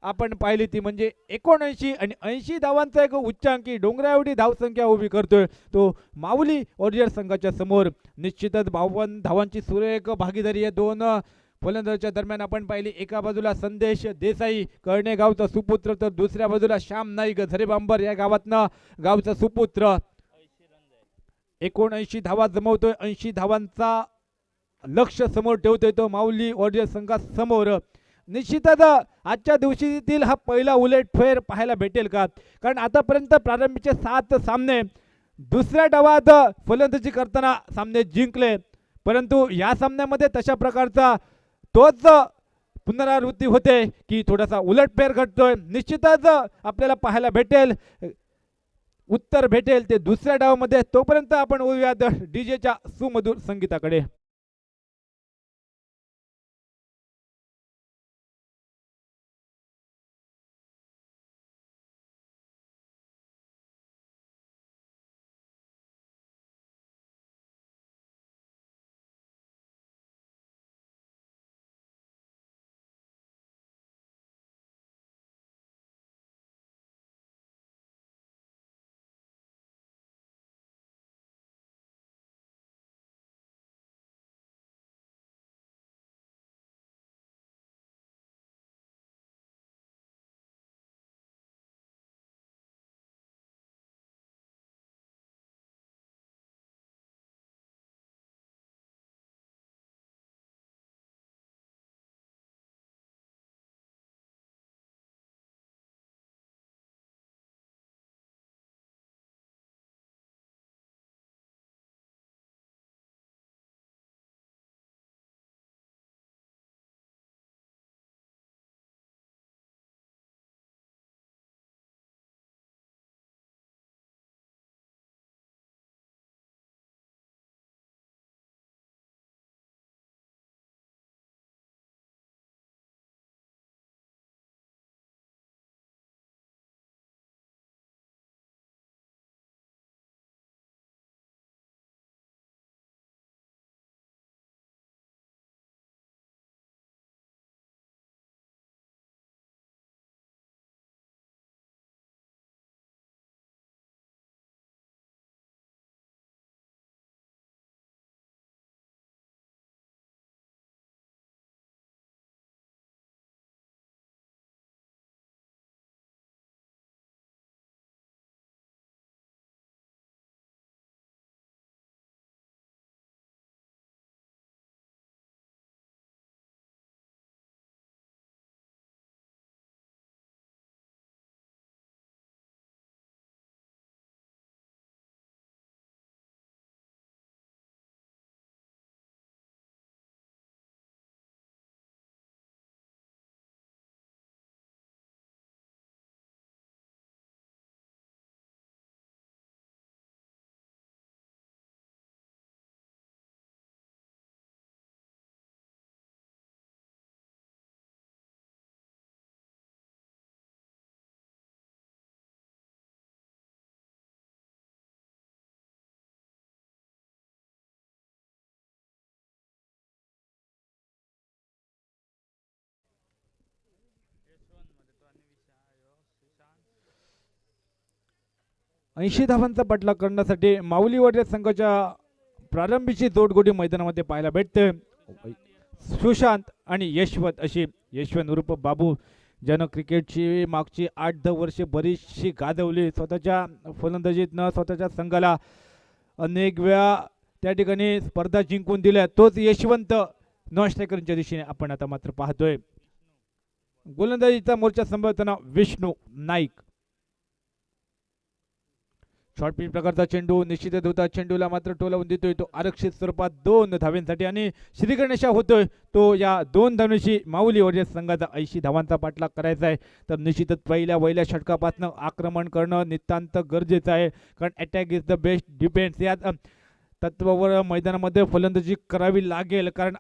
आपण पाहिली ती म्हणजे 79 आणि 80 धावांचा एक उच्चांकी डोंगराएवढी धावसंख्या उभी करतोय तो माऊली वॉरियर संघाच्या समोर. निश्चितच 52 धावांची सुरेख भागीदारी या दोन फलंदाजांच्या दरम्यान आपण पाहिली. एका बाजूला संदेश देसाई कळणे गावचा सुपुत्र, तर दुसऱ्या बाजूला श्याम नाईक झरेबांबर या गावातनं गावचा सुपुत्र. 79 धावा जमवतोय. 80 धावांचा लक्ष समोर ठेवतोय तो माऊली वॉरियर संघासमोर. निश्चितच आजच्या दिवशीतील हा पहिला उलटफेर पाहायला भेटेल का? कारण आतापर्यंत प्रारंभीचे 7 सामने दुसऱ्या डावात फलंदाजी करताना सामने जिंकले, परंतु या सामन्यामध्ये तशा प्रकारचा तोच पुनरावृत्ती होते की थोडासा उलटफेर घडतोय. निश्चितच आपल्याला पाहायला भेटेल, उत्तर भेटेल ते दुसऱ्या डावामध्ये. तोपर्यंत आपण वळूयात डीजेच्या सुमधुर संगीताकडे. ऐंशी धावांचा पाठलाग करण्यासाठी माऊली वॉरियर संघाच्या प्रारंभीची जोडगोडी मैदानामध्ये पाहायला भेटते. सुशांत आणि यशवंत अशी. यशवंत उर्फ बाबू ज्यानं क्रिकेटची मागची 8-10 वर्षे बरीचशी गाजवली, स्वतःच्या फलंदाजीतनं स्वतःच्या संघाला अनेक वेळा त्या ठिकाणी स्पर्धा जिंकून दिल्या. तोच यशवंत नॉन स्ट्रायकरच्या दिशेने आपण आता मात्र पाहतोय. गोलंदाजीचा मोर्चा सांभाळताना विष्णू नाईक. शॉर्ट पिच प्रकारचा चेंडू निश्चितच होता. चेंडूला मात्र टोलावून देतोय तो आरक्षित स्वरूपात 2 धावांसाठी आणि श्रीगणेशा होतोय तो या 2 धावांशी माऊली वॉरियर संघाचा 80 धावांचा पाठलाग करायचा आहे. तर निश्चितच पहिल्या षटकापासून आक्रमण करणं नितांत गरजेचं आहे, कारण attack is the best defence. यात तत्वावर मैदानामध्ये फलंदाजी करावी लागेल, कारण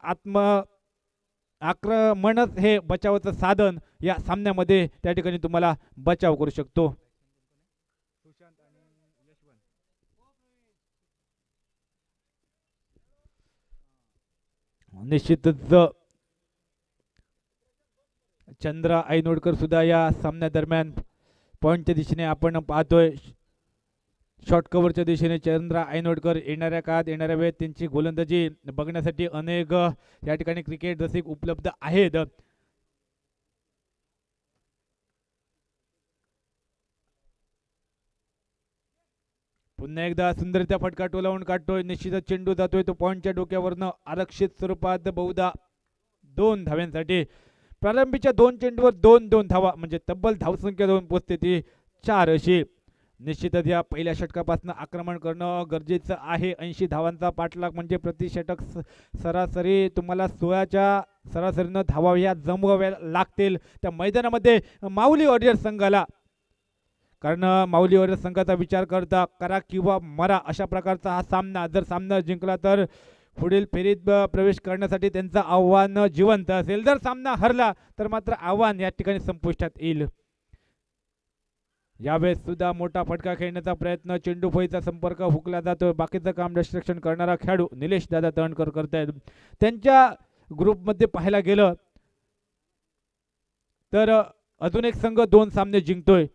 आक्रमणच हे बचावाचं साधन या सामन्यामध्ये त्या ठिकाणी तुम्हाला बचाव करू शकतो. निश्चितच चंद्रा ऐनोडकर सुद्धा या सामन्यादरम्यान पॉईंटच्या दिशेने आपण पाहतोय. शॉर्ट कव्हरच्या दिशेने चंद्रा ऐनोडकर येणाऱ्या काळात येणाऱ्या वेळेत त्यांची गोलंदाजी बघण्यासाठी अनेक या ठिकाणी क्रिकेट रसिक उपलब्ध आहेत. पुन्हा एकदा सुंदरत्या फटका टोलावून काढतोय. निश्चितच चेंडू जातोय तो पॉईंटच्या डोक्यावरनं आरक्षित स्वरूपात बहुधा 2 धाव्यांसाठी. प्रारंभीच्या 2 चेंडूवर 2-2 धावा म्हणजे तब्बल धावसंख्या 2 पोचते ती 4 अशी. निश्चितच या पहिल्या षटकापासून आक्रमण करणं गरजेचं आहे. 80 धावांचा पाठलाग म्हणजे प्रति षटक सरासरी तुम्हाला 16च्या सरासरीनं धावा या जमवाव्या लागतील त्या मैदानामध्ये माऊली वॉरियर संघाला. कारण माऊली वॉरियर संघाचा विचार करता करा किंवा मरा अशा प्रकारचा हा सामना. जर सामना जिंकला तर पुढील फेरीत प्रवेश करण्यासाठी त्यांचं आव्हान जिवंत असेल. जर सामना हरला तर मात्र आव्हान या ठिकाणी संपुष्टात येईल. यावेळेस सुद्धा मोठा फटका खेळण्याचा प्रयत्न, चेंडू फळीचा संपर्क हुकला जातो. बाकीचं काम डिस्ट्रक्शन करणारा खेळाडू निलेश दादा तळणकर करतायत. त्यांच्या ग्रुपमध्ये पाहायला गेलं तर अजून एक संघ 2 सामने जिंकतोय.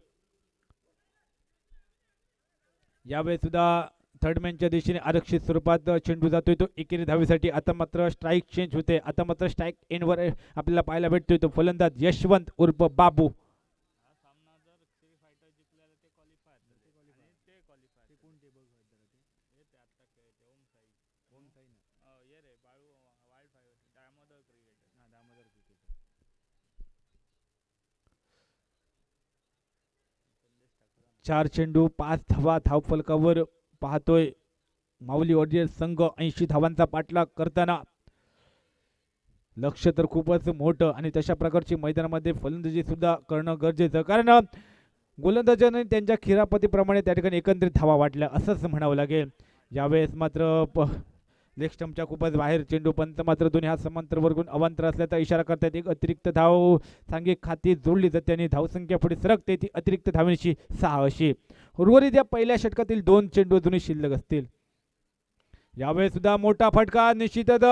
यावेळेस सुद्धा थर्डमॅनच्या दिशेने आरक्षित स्वरूपात चेंडू जातोय तो एकेरी धावेसाठी. आता मात्र स्ट्राईक चेंज होते. आता मात्र स्ट्राईक एंडवर आपल्याला पाहायला भेटतोय तो फलंदाज यशवंत उर्फ बाबू. चार चेंडू 5 धावा धावफलकावर पाहतोय माऊली वॉरियर संघ. 80 धावांचा पाठलाग करताना लक्ष तर खूपच मोठं आणि तशा प्रकारची मैदानामध्ये फलंदाजी सुद्धा करणं गरजेचं. कारण गोलंदाजाने त्यांच्या खिरापतीप्रमाणे त्या ठिकाणी एकंदरीत धावा वाटल्या असंच म्हणावं लागेल. यावेळेस मात्र लेग स्टंपच्या खूपच बाहेर चेंडू. पंत मात्र दोन्ही हात समांतर वरगून अवांतर असल्याचा इशारा करतात. एक अतिरिक्त धाव सांघिक खाती जोडली जाते आणि धावसंख्या पुढे सरकते ती अतिरिक्त धावांची 6 अशी. उर्वरित या पहिल्या षटकातील 2 चेंडू अजूनही शिल्लक असतील. यावेळेस सुद्धा मोठा फटका. निश्चितच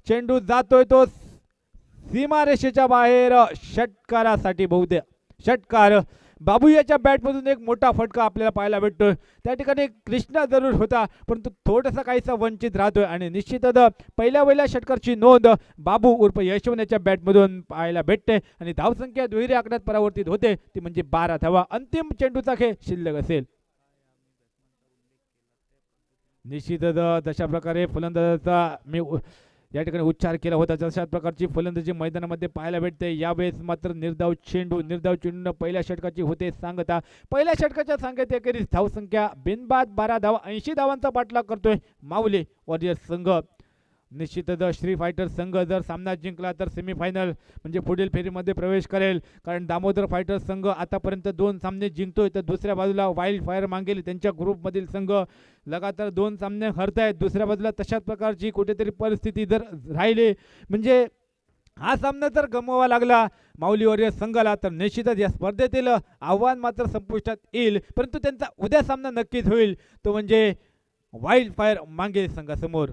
चेंडू जातोय तो सीमारेषेच्या बाहेर. षटकारासाठी बहुधा षटकार. बाबू याच्या बॅटमधून एक मोठा फटका आपल्याला पाहायला भेटतोय. त्या ठिकाणी कृष्णा जरूर होता परंतु थोडासा काहीसा वंचित राहतोय आणि निश्चितच पहिल्या षटकाची नोंद बाबू उर्फ यशवंत याच्या बॅटमधून पाहायला भेटते आणि धावसंख्या दुहेरी आकड्यात परावर्तित होते ती म्हणजे 12 धावा. अंतिम चेंडूचा खेळ शिल्लक असेल. निश्चितच तशा प्रकारे फलंदाजाचा मी या ठिकाणी उच्चार केला होता. तशा प्रकारची फलंदाजी मैदानामध्ये पाहायला भेटते. यावेळेस मात्र निर्धाव चेंडूनं पहिल्या षटकाची होते सांगता. पहिल्या षटकाच्या सांगत एकेरीस धावसंख्या बिनबाद 12 धावा. 80 धावांचा पाठलाग करतोय माऊली वॉरियर संघ. निश्चितच श्री फायटर संघ जर सामना जिंकला तर सेमीफायनल म्हणजे पुढील फेरीमध्ये प्रवेश करेल. कारण दामोदर फायटर संघ आतापर्यंत 2 सामने जिंकतोय तर दुसऱ्या बाजूला वाईल्ड फायर मांगेली त्यांच्या ग्रुपमधील संघ लगातार 2 सामने हरतायत. दुसऱ्या बाजूला तशाच प्रकारची कुठेतरी परिस्थिती जर राहिली म्हणजे हा सामना जर गमवावा लागला माऊली वॉरियर संघाला तर निश्चितच या स्पर्धेतील आव्हान मात्र संपुष्टात येईल. परंतु त्यांचा उद्या सामना नक्कीच होईल तो म्हणजे वाईल्ड फायर मांगेली संघासमोर.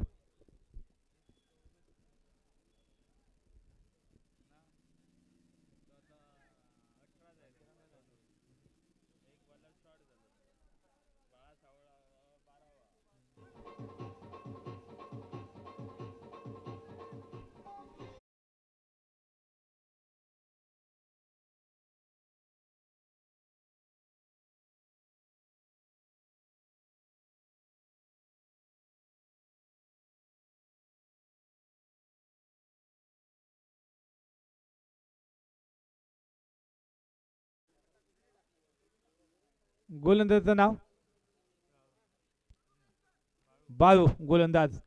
गोलंदाजाचं नाव बाळू गोलंदाज.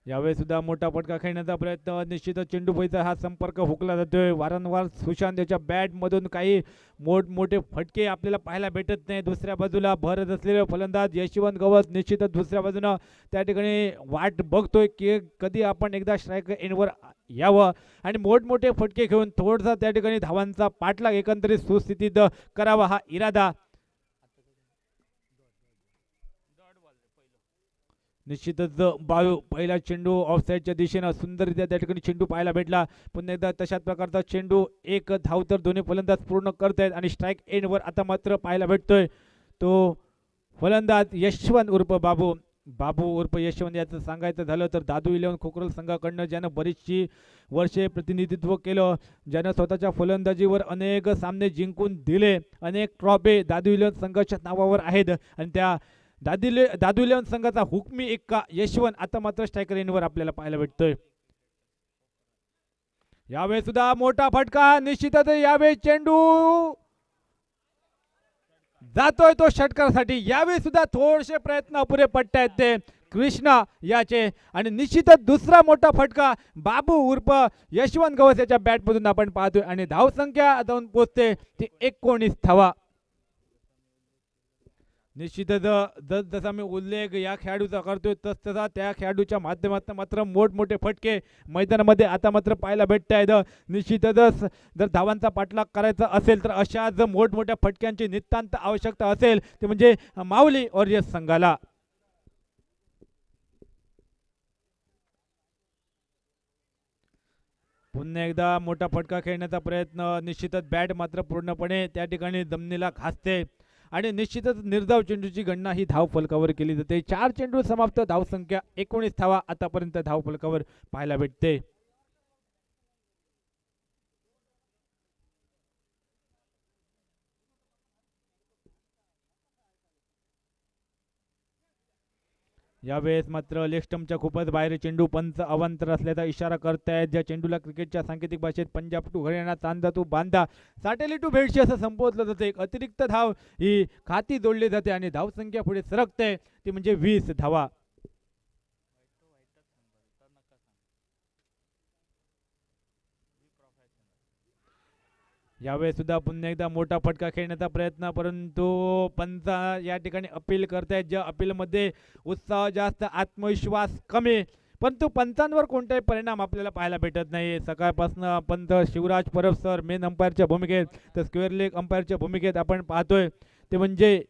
यावेळी सुद्धा मोठा फटका खेळण्याचा प्रयत्न, निश्चितच चेंडू पैसा हा संपर्क हुकला जातोय. वारंवार सुशांत याच्या बॅटमधून काही मोठमोठे फटके आपल्याला पाहायला भेटत नाही. दुसऱ्या बाजूला भरत असलेले फलंदाज यशवंत गवस निश्चितच दुसऱ्या बाजूनं त्या ठिकाणी वाट बघतोय की कधी आपण एकदा स्ट्राईक एंडवर यावं आणि मोठमोठे फटके घेऊन थोडासा त्या ठिकाणी धावांचा पाठलाग एकंदरीत सुस्थितीत करावा हा इरादा. निश्चितच बाळू पहिला चेंडू ऑफसाईडच्या दिशेनं सुंदररित्या त्या ठिकाणी चेंडू पाहायला भेटला. पुन्हा एकदा तशाच प्रकारचा चेंडू, एक धाव तर दोन्ही फलंदाज पूर्ण करतायत आणि स्ट्राईक एंडवर आता मात्र पाहायला भेटतोय तो फलंदाज यशवंत उर्फ बाबू. बाबू उर्फ यशवंत याचं सांगायचं झालं तर दादू 11 खोकरल संघाकडनं ज्यानं बरीचशी वर्षे प्रतिनिधित्व केलं, ज्यानं स्वतःच्या फलंदाजीवर अनेक सामने जिंकून दिले, अनेक ट्रॉफी दादू 11 संघाच्या नावावर आहेत आणि त्या दादू 11 संघाचा हुकमी एक्का यशवंत आता मात्र स्ट्रायकर एंडवर आपल्याला पाहायला भेटतोय. यावेळी सुद्धा मोठा फटका, निश्चितच यावेळी चेंडू जातोय तो षटकारासाठी. यावेळी सुद्धा थोडेसे प्रयत्न अपुरे पडतायत ते कृष्णा याचे आणि निश्चितच दुसरा मोठा फटका बाबू उर्फ यशवंत गवस याच्या बॅटमधून आपण पाहतोय आणि धावसंख्या जाऊन पोहोचते ती 19 धावा. निश्चितच जसा मी उल्लेख या खेळाडूचा करतोय तसा त्या खेळाडूच्या माध्यमातून मात्र मोठमोठे फटके मैदानामध्ये आता मात्र पाहायला भेटत आहेत. निश्चितच जर धावांचा पाठलाग करायचा असेल तर अशा जर मोठमोठ्या फटक्यांची नितांत आवश्यकता असेल ते म्हणजे माऊली वॉरियर्स संघाला. पुन्हा एकदा मोठा फटका खेळण्याचा प्रयत्न, निश्चितच बॅट मात्र पूर्णपणे त्या ठिकाणी जमिनीला घासते आणि निश्चितच निर्धाव चेंडूची गणना ही धाव फलकावर केली जाते. 4 चेंडू समाप्त, धावसंख्या 19 धावा आतापर्यंत धाव फलकावर पाहायला भेटते. यावेळेस मात्र लेग स्टंपच्या खूपच बाहेर चेंडू, पंच अवांतर असल्याचा इशारा करतायत. ज्या चेंडूला क्रिकेटच्या सांकेतिक भाषेत Punjab to Haryana, Chanda to Banda, Sateli to Bhedshi असं संबोधलं जातं. एक अतिरिक्त धाव ही खाती जोडली जाते आणि धावसंख्या पुढे सरकते ती म्हणजे 20 धावा. यावेळेस सुद्धा पुन्हा एकदा मोठा फटका खेळण्याचा प्रयत्न, परंतु पंच या ठिकाणी अपील करतायत. ज्या अपीलमध्ये उत्साह जास्त, आत्मविश्वास कमी, परंतु पंचांवर कोणताही परिणाम आपल्याला पाहायला भेटत नाही. सकाळपासून पंच शिवराज परब सर मेन अंपायरच्या भूमिकेत तर स्क्वेअर लेग अंपायरच्या भूमिकेत आपण पाहतोय ते म्हणजे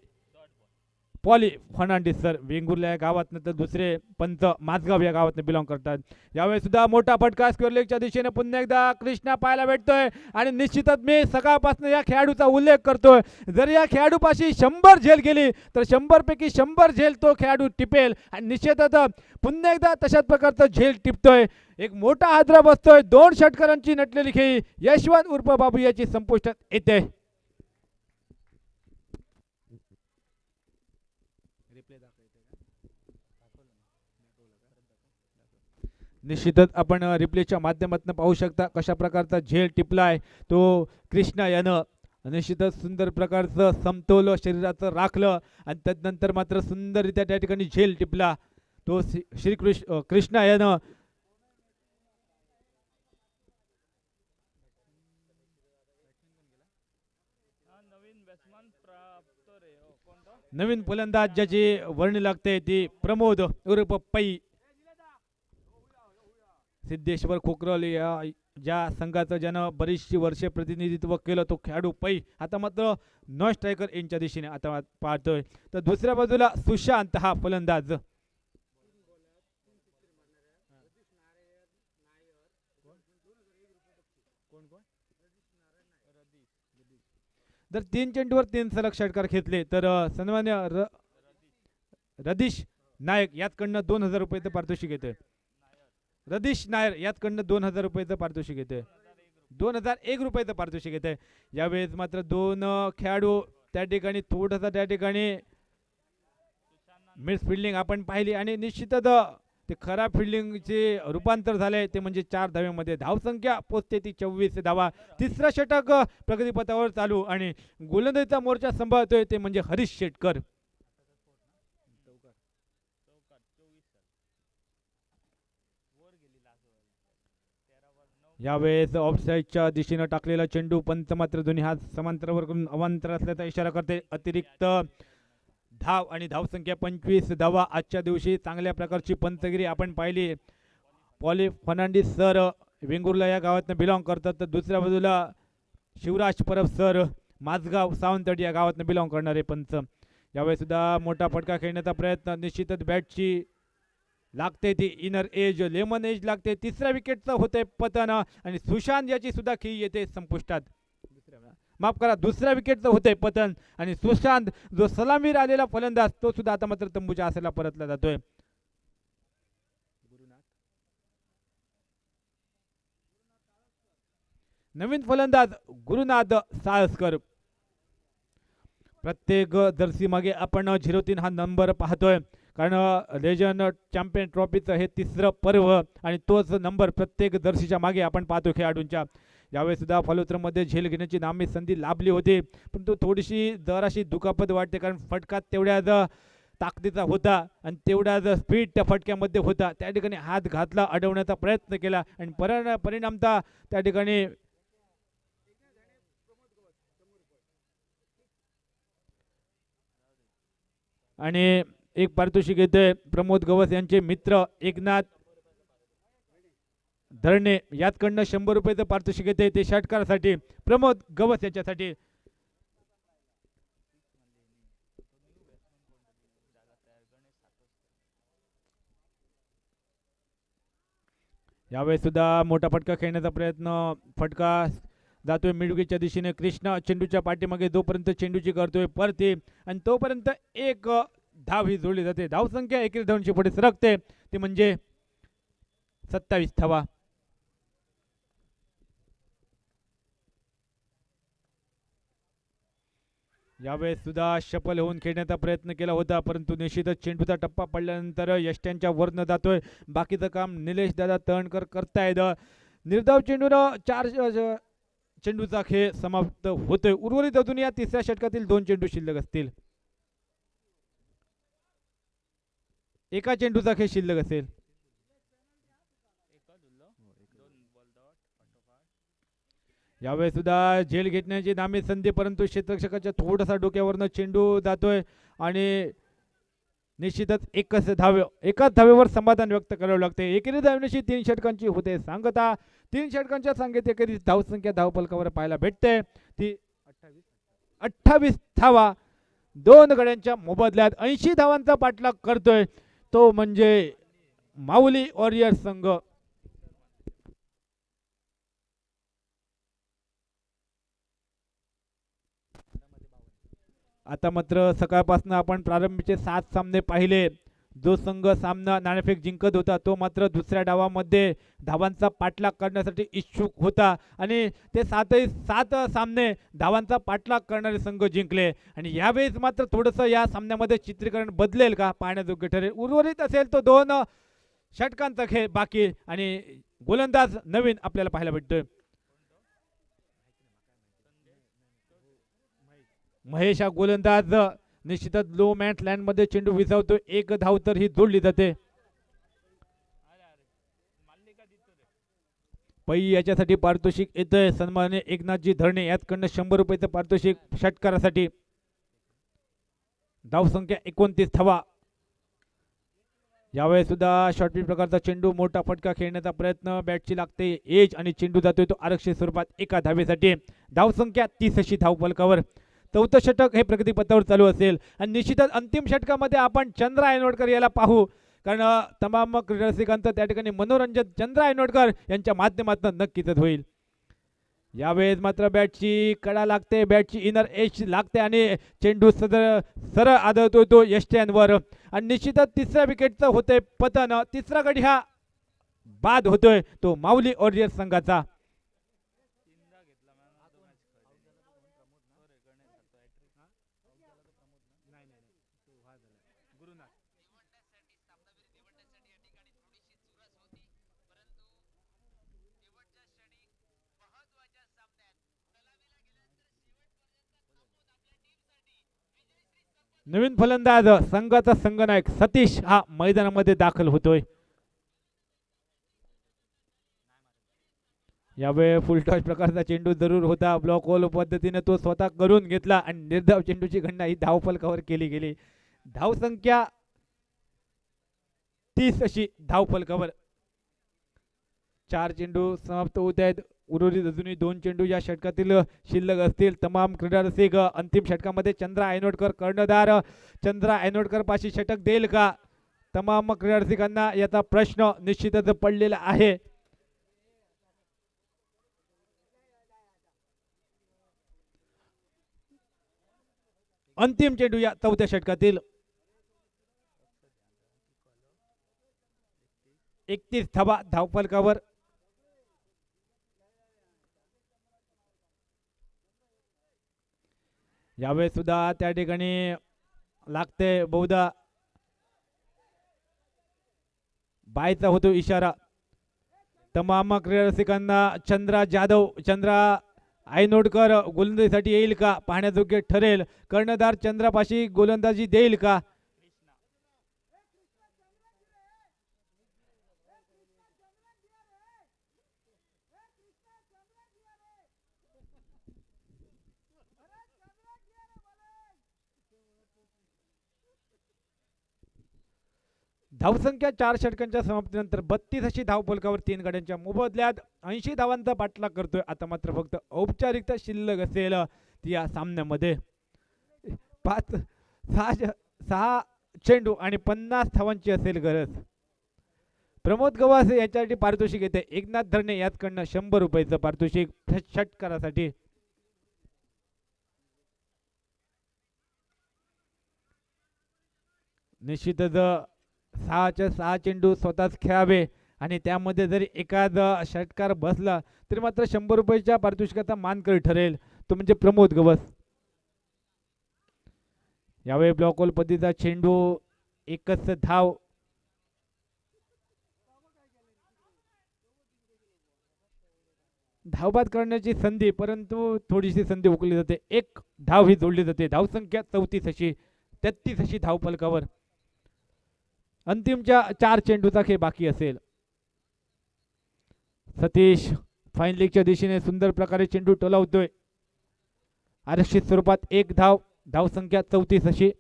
पॉली फर्नांडिस सर वेंगुर्ला या गावातनं, तर दुसरे पंच माझगाव या गावातनं बिलॉंग करतात. यावेळी सुद्धा मोठा फटका स्क्वेअर लेगच्या दिशेने पुन्हा एकदा कृष्णा पाहायला भेटतोय आणि निश्चितच मी सकाळपासून या खेळाडूचा उल्लेख करतोय. जर या खेळाडूपाशी 100 झेल गेली तर 100 पैकी 100 झेल तो खेळाडू टिपेल आणि निश्चितच पुन्हा एकदा तशाच प्रकारचा झेल टिपतोय. एक मोठा हादरा बसतोय. 2 षटकारांची नटलेली खेळी यशवंत उर्फ बाबू याची संपुष्टात येते. निश्चितच आपण रिप्लेच्या माध्यमातून पाहू शकता कशा प्रकारचा झेल टिपलाय तो कृष्णा यानं. निश्चितच सुंदर प्रकारचं समतोल शरीराचं राखलं आणि त्यानंतर मात्र सुंदररित्या त्या ठिकाणी झेल टिपला तो कृष्णा यानं. नवीन फलंदाज ज्याची वर्णी लागते ती प्रमोद उर्फ पै. सिद्धेश्वर खोकरल या ज्या संघाचं ज्यानं बरीचशी वर्षे प्रतिनिधित्व केलं तो खेळाडू पै आता मात्र नॉन स्ट्रायकर यांच्या दिशेने आता पाहतोय. तर दुसऱ्या बाजूला सुशांत हा फलंदाज. जर 3 चेंडूवर 3 सलग षटकार घेतले तर सन्मान्य रदीश नायक याचकडनं 2000 रुपयाचं पारितोषिक येतोय. रदीश नायर याचकडनं 2000 रुपयाचं पारितोषिक येतोय. 2001 रुपयाचं पारितोषिक येतंय. यावेळेस मात्र 2 खेळाडू त्या ठिकाणी थोडासा त्या ठिकाणी मिस फिल्डिंग आपण पाहिली आणि निश्चितच ते खराब फिल्डिंगचे रूपांतर झाले ते म्हणजे 4 धाव्यामध्ये. धावसंख्या पोचते ती 24 धावा. तिसरा षटक प्रगतीपथावर चालू आणि गोलंदाजीचा मोर्चा सांभाळतोय ते म्हणजे हरीश शेटकर. यावेळेस ऑफसाईडच्या दिशेनं टाकलेला चेंडू, पंच मात्र दोन्ही हात समांतरावर करून अवांतर असल्याचा इशारा करते. अतिरिक्त धाव आणि धावसंख्या 25 धावा. आजच्या दिवशी चांगल्या प्रकारची पंचगिरी आपण पाहिली. पॉली फर्नांडिस सर वेंगुर्ला या गावातनं बिलॉंग करतात, तर दुसऱ्या बाजूला शिवराज परब सर माझगाव सावंतवाडी या गावातनं बिलॉंग करणारे पंच. यावेळी सुद्धा मोठा फटका खेळण्याचा प्रयत्न, निश्चितच बॅटची लागते ती इनर एज, लेमन एज लागते. तिसऱ्या विकेटचं होते पतन आणि सुशांत याची सुद्धा खी येते संपुष्टात. माफ करा, दुसऱ्या विकेटचं होते पतन आणि सुशांत जो सलामीर आलेला फलंदाज तो सुद्धा आता मात्र तंबूच्या आसेला परतला जातोय. नवीन फलंदाज गुरुनाथ साळसकर. प्रत्येक जर्सी मागे आपण 03 हा नंबर पाहतोय, कारण लेजंड चॅम्पियन ट्रॉफीचं हे तिसरं पर्व आणि तोच नंबर प्रत्येक जर्सीच्या मागे आपण पाहतो खेळाडूंच्या. यावेळी सुद्धा फलोत्रमध्ये झेल घेण्याची नामी संधी लाभली होती, परंतु थोडीशी जराशी दुखापत वाटते, कारण फटका तेवढ्याच ताकदीचा होता आणि तेवढ्याच स्पीड त्या फटक्यामध्ये होता. त्या ठिकाणी हात घातला, अडवण्याचा प्रयत्न केला आणि परिणामता त्या ठिकाणी आणि एक पारितोषिक येते प्रमोद गवस यांचे मित्र एकनाथ धरणे याचकडनं 100 रुपयाचं पारितोषिक येते ते षटकारासाठी प्रमोद गवस याच्यासाठी. यावेळेस सुद्धा मोठा फटका खेळण्याचा प्रयत्न, फटका जातोय मिडविकेटच्या दिशेने. कृष्णा चेंडूच्या पाठीमागे जोपर्यंत चेंडूची करतोय परती आणि तोपर्यंत एक धाव ही जोडली जाते. धावसंख्या 21 धावांची पुढे सरकते, ती म्हणजे 27 धावा. यावेळेस सुद्धा शफल होऊन खेळण्याचा प्रयत्न केला होता, परंतु निश्चितच चेंडूचा टप्पा पडल्यानंतर यष्ट्यांच्या वरनं जातोय. बाकीचं काम निलेश दादा तळणकर करतायत. निर्धाव चेंडूनं 4 चेंडूचा खेळ समाप्त होतोय. उर्वरित अजून या तिसऱ्या षटकातील 2 चेंडू शिल्लक असतील. एका चेंडूचा खेळ शिल्लक असेल. यावेळेस सुद्धा झेल घेण्याची नामी संधी, परंतु क्षेत्ररक्षकाच्या थोडासा डोक्यावरनं चेंडू जातोय आणि निश्चितच एकाच धावेवर समाधान व्यक्त करावं लागते. एकेरी धावण्याची 3 षटकांची होते सांगता. 3 षटकांच्या सांगेत एकेरी धावसंख्या धावफलकावर पाहायला भेटते ती 28 धावा. 2 गड्यांच्या मोबदल्यात 80 धावांचा पाठलाग करतोय तो म्हणजे माऊली वॉरियर संघ. आता मात्र सकाळपासून आपण प्रारंभीचे 7 सामने पाहिले. जो संघ सामना नाणेफेक जिंकत होता तो मात्र दुसऱ्या डावामध्ये धावांचा पाठलाग करण्यासाठी इच्छुक होता आणि ते 7 सामने धावांचा पाठलाग करणारे संघ जिंकले. आणि यावेळेस मात्र थोडंसं या सामन्यामध्ये चित्रीकरण बदलेल का पाहण्याजोगे ठरेल. उर्वरित असेल तो 2 षटकांचा खेळ बाकी आणि गोलंदाज नवीन आपल्याला पाहायला भेटतोय. महेश हा गोलंदाज निश्चितच लो मॅच लँड मध्ये चेंडू विसावतो. 1 धाव तर ही जोडली जाते. पै याच्यासाठी पारितोषिक येतंय सन्माननीय एकनाथजी धरणे याचकडनं 100 रुपयाचं पारितोषिक षटकारासाठी. धावसंख्या 29 धावा. यावेळेस सुद्धा शॉर्टपिच प्रकारचा चेंडू, मोठा फटका खेळण्याचा प्रयत्न, बॅटची लागते एज आणि चेंडू जातोय तो आरक्षित स्वरूपात एका धावेसाठी. धावसंख्या 30 अशी धावफलकावर. 4थं षटक हे प्रगतीपथावर चालू असेल आणि निश्चितच अंतिम षटकामध्ये आपण चंद्र आयनोडकर याला पाहू, कारण तमाम क्रीडारसिकांचं त्या ठिकाणी मनोरंजन चंद्र आयनोडकर यांच्या माध्यमातून नक्कीच होईल. यावेळेस मात्र बॅटची कडा लागते, बॅटची इनर एज लागते आणि चेंडू सरळ आदळतोय तो यष्ट्यांवर आणि निश्चितच तिसऱ्या विकेटचं होतंय पतन. तिसरा गडी हा बाद होतोय तो माऊली वॉरियर संघाचा. नवीन फलंदाज संघाचा संघनायक सतीश हा मैदानामध्ये दाखल होतोय. यावेळी फुलटॉस प्रकारचा चेंडू जरूर होता, ब्लॉक होल पद्धतीने तो स्वतः करून घेतला आणि निर्धाव चेंडूची गणना ही धावफलकावर केली गेली. धाव संख्या 30 अशी धावफलकावर. 4 चेंडू समाप्त होत आहेत. उर्वरित अजूनही 2 चेंडू या षटकातील शिल्लक असतील. तमाम क्रीडा रसिक अंतिम षटकामध्ये चंद्रा ऐनोडकर कर्णधार चंद्रा ऐनोडकर पाशी षटक देईल का? तमाम क्रीडा रसिकांना याचा प्रश्न निश्चितच पडलेला आहे. अंतिम चेंडू या चौथ्या षटकातील. 31 धावा धावफलकावर. यावेळेस सुद्धा त्या ठिकाणी लागते बहुधा बायचा होतो इशारा. तमाम क्रीडा रसिकांना चंद्रा जाधव चंद्रा ऐनोडकर गोलंदाजीसाठी येईल का पाहण्यायोग्य ठरेल. कर्णधार चंद्रापाशी गोलंदाजी देईल का? धावसंख्या 4 षटकांच्या समाप्तीनंतर 32 अशी धावफलकावर 3 गाड्यांच्या मोबदल्यात 80 धावांचा पाठलाग करतोय. आता मात्र फक्त औपचारिकता शिल्लक असेल ती या सामन्यामध्ये. 6 चेंडू आणि 50 धावांची असेल गरज. प्रमोद गव्हासे याच्यासाठी पारितोषिक येते. एकनाथ धरणे याचकडनं 100 रुपयाचं पारितोषिक षटकारासाठी. निश्चितच 6 चेंडू स्वतःच खेळावे आणि त्यामध्ये जरी एखाद षटकार बसला तरी मात्र 100 रुपयाच्या पारितोषिकाचा मानकरी ठरेल तो म्हणजे प्रमोद गवस. यावेळी ब्लॉक होल पद्धतीचा चेंडू एकच धाव. धावबाद करण्याची संधी परंतु थोडीशी संधी उकळली जाते. एक धाव ही जोडली जाते. धावसंख्या 33 अशी धावफलकावर. अंतिमच्या 4 चेंडूचा खेळ बाकी असेल. सतीश फाईन लीगच्या दिशेने सुंदर प्रकारे चेंडू टोलावतोय. आरक्षित स्वरूपात 1 धाव. धावसंख्या 34 अशी.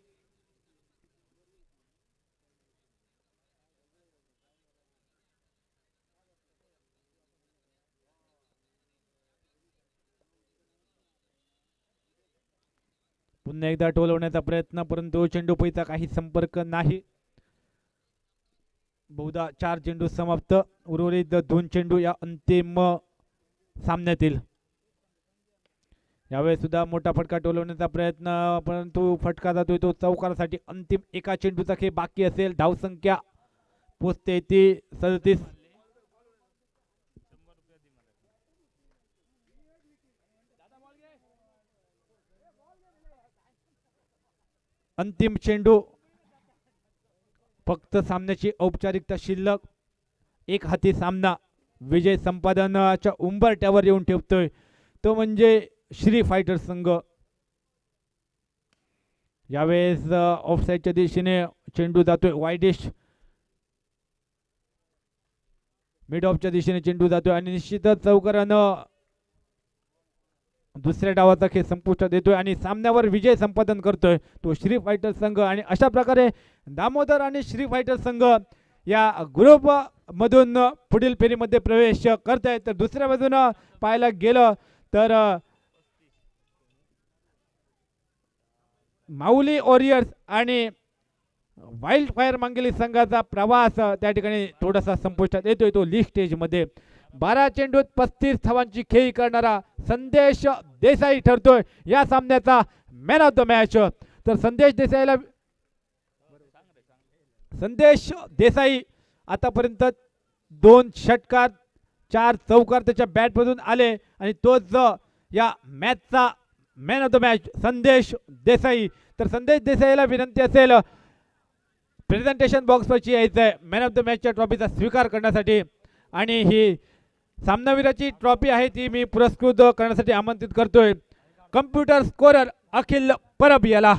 पुन्हा एकदा टोलवण्याचा प्रयत्न परंतु चेंडू पैचा काही संपर्क नाही. बहुधा 4 चेंडू समाप्त. उर्वरित 2 चेंडू या अंतिम सामन्यातील. यावेळेस सुद्धा मोठा फटका टोलवण्याचा प्रयत्न परंतु फटका जातोय तो चौकारासाठी. अंतिम 1 चेंडूचा खेळ बाकी असेल. धावसंख्या पोचते ती 37. अंतिम चेंडू. फक्त सामन्याची औपचारिकता शिल्लक. एक हाती सामना विजय संपादनाच्या उंबरठ्यावर येऊन ठेवतोय तो म्हणजे श्री फायटर संघ. यावेळेस ऑफसाईडच्या दिशेने चेंडू जातोय वाईडिश. मिड ऑफच्या दिशेने चेंडू जातोय आणि निश्चितच चौकारानं दुसऱ्या डावाचा खेळ संपुष्टात देतोय आणि सामन्यावर विजय संपादन करतोय तो श्री फायटर संघ. आणि अशा प्रकारे दामोदर आणि श्री फायटर संघ या ग्रुप मधून पुढील फेरीमध्ये प्रवेश करतायत. तर दुसऱ्या बाजूनं पाहायला गेलं तर माऊली वॉरियर्स आणि वाईल्ड फायर मांगेली संघाचा प्रवास त्या ठिकाणी थोडासा संपुष्टात येतोय तो लीग स्टेज मध्ये. 12 चेंडूत 35 धावांची खेळी करणारा संदेश देसाई ठरतोय या सामन्याचा मॅन ऑफ द मॅच. तर संदेश देसाई आतापर्यंत 2 षटकार 4 चौकार त्याच्या बॅट मधून आले आणि तोच या मॅचचा मॅन ऑफ द मॅच संदेश देसाई. तर संदेश देसाईला विनंती असेल प्रेझेंटेशन बॉक्सवरची यायचंय मॅन ऑफ द मॅचच्या ट्रॉफीचा स्वीकार करण्यासाठी आणि ही सामनावीराची ट्रॉफी आहे ती मी पुरस्कृत करण्यासाठी आमंत्रित करतोय कम्प्युटर स्कोरर अखिल परब याला.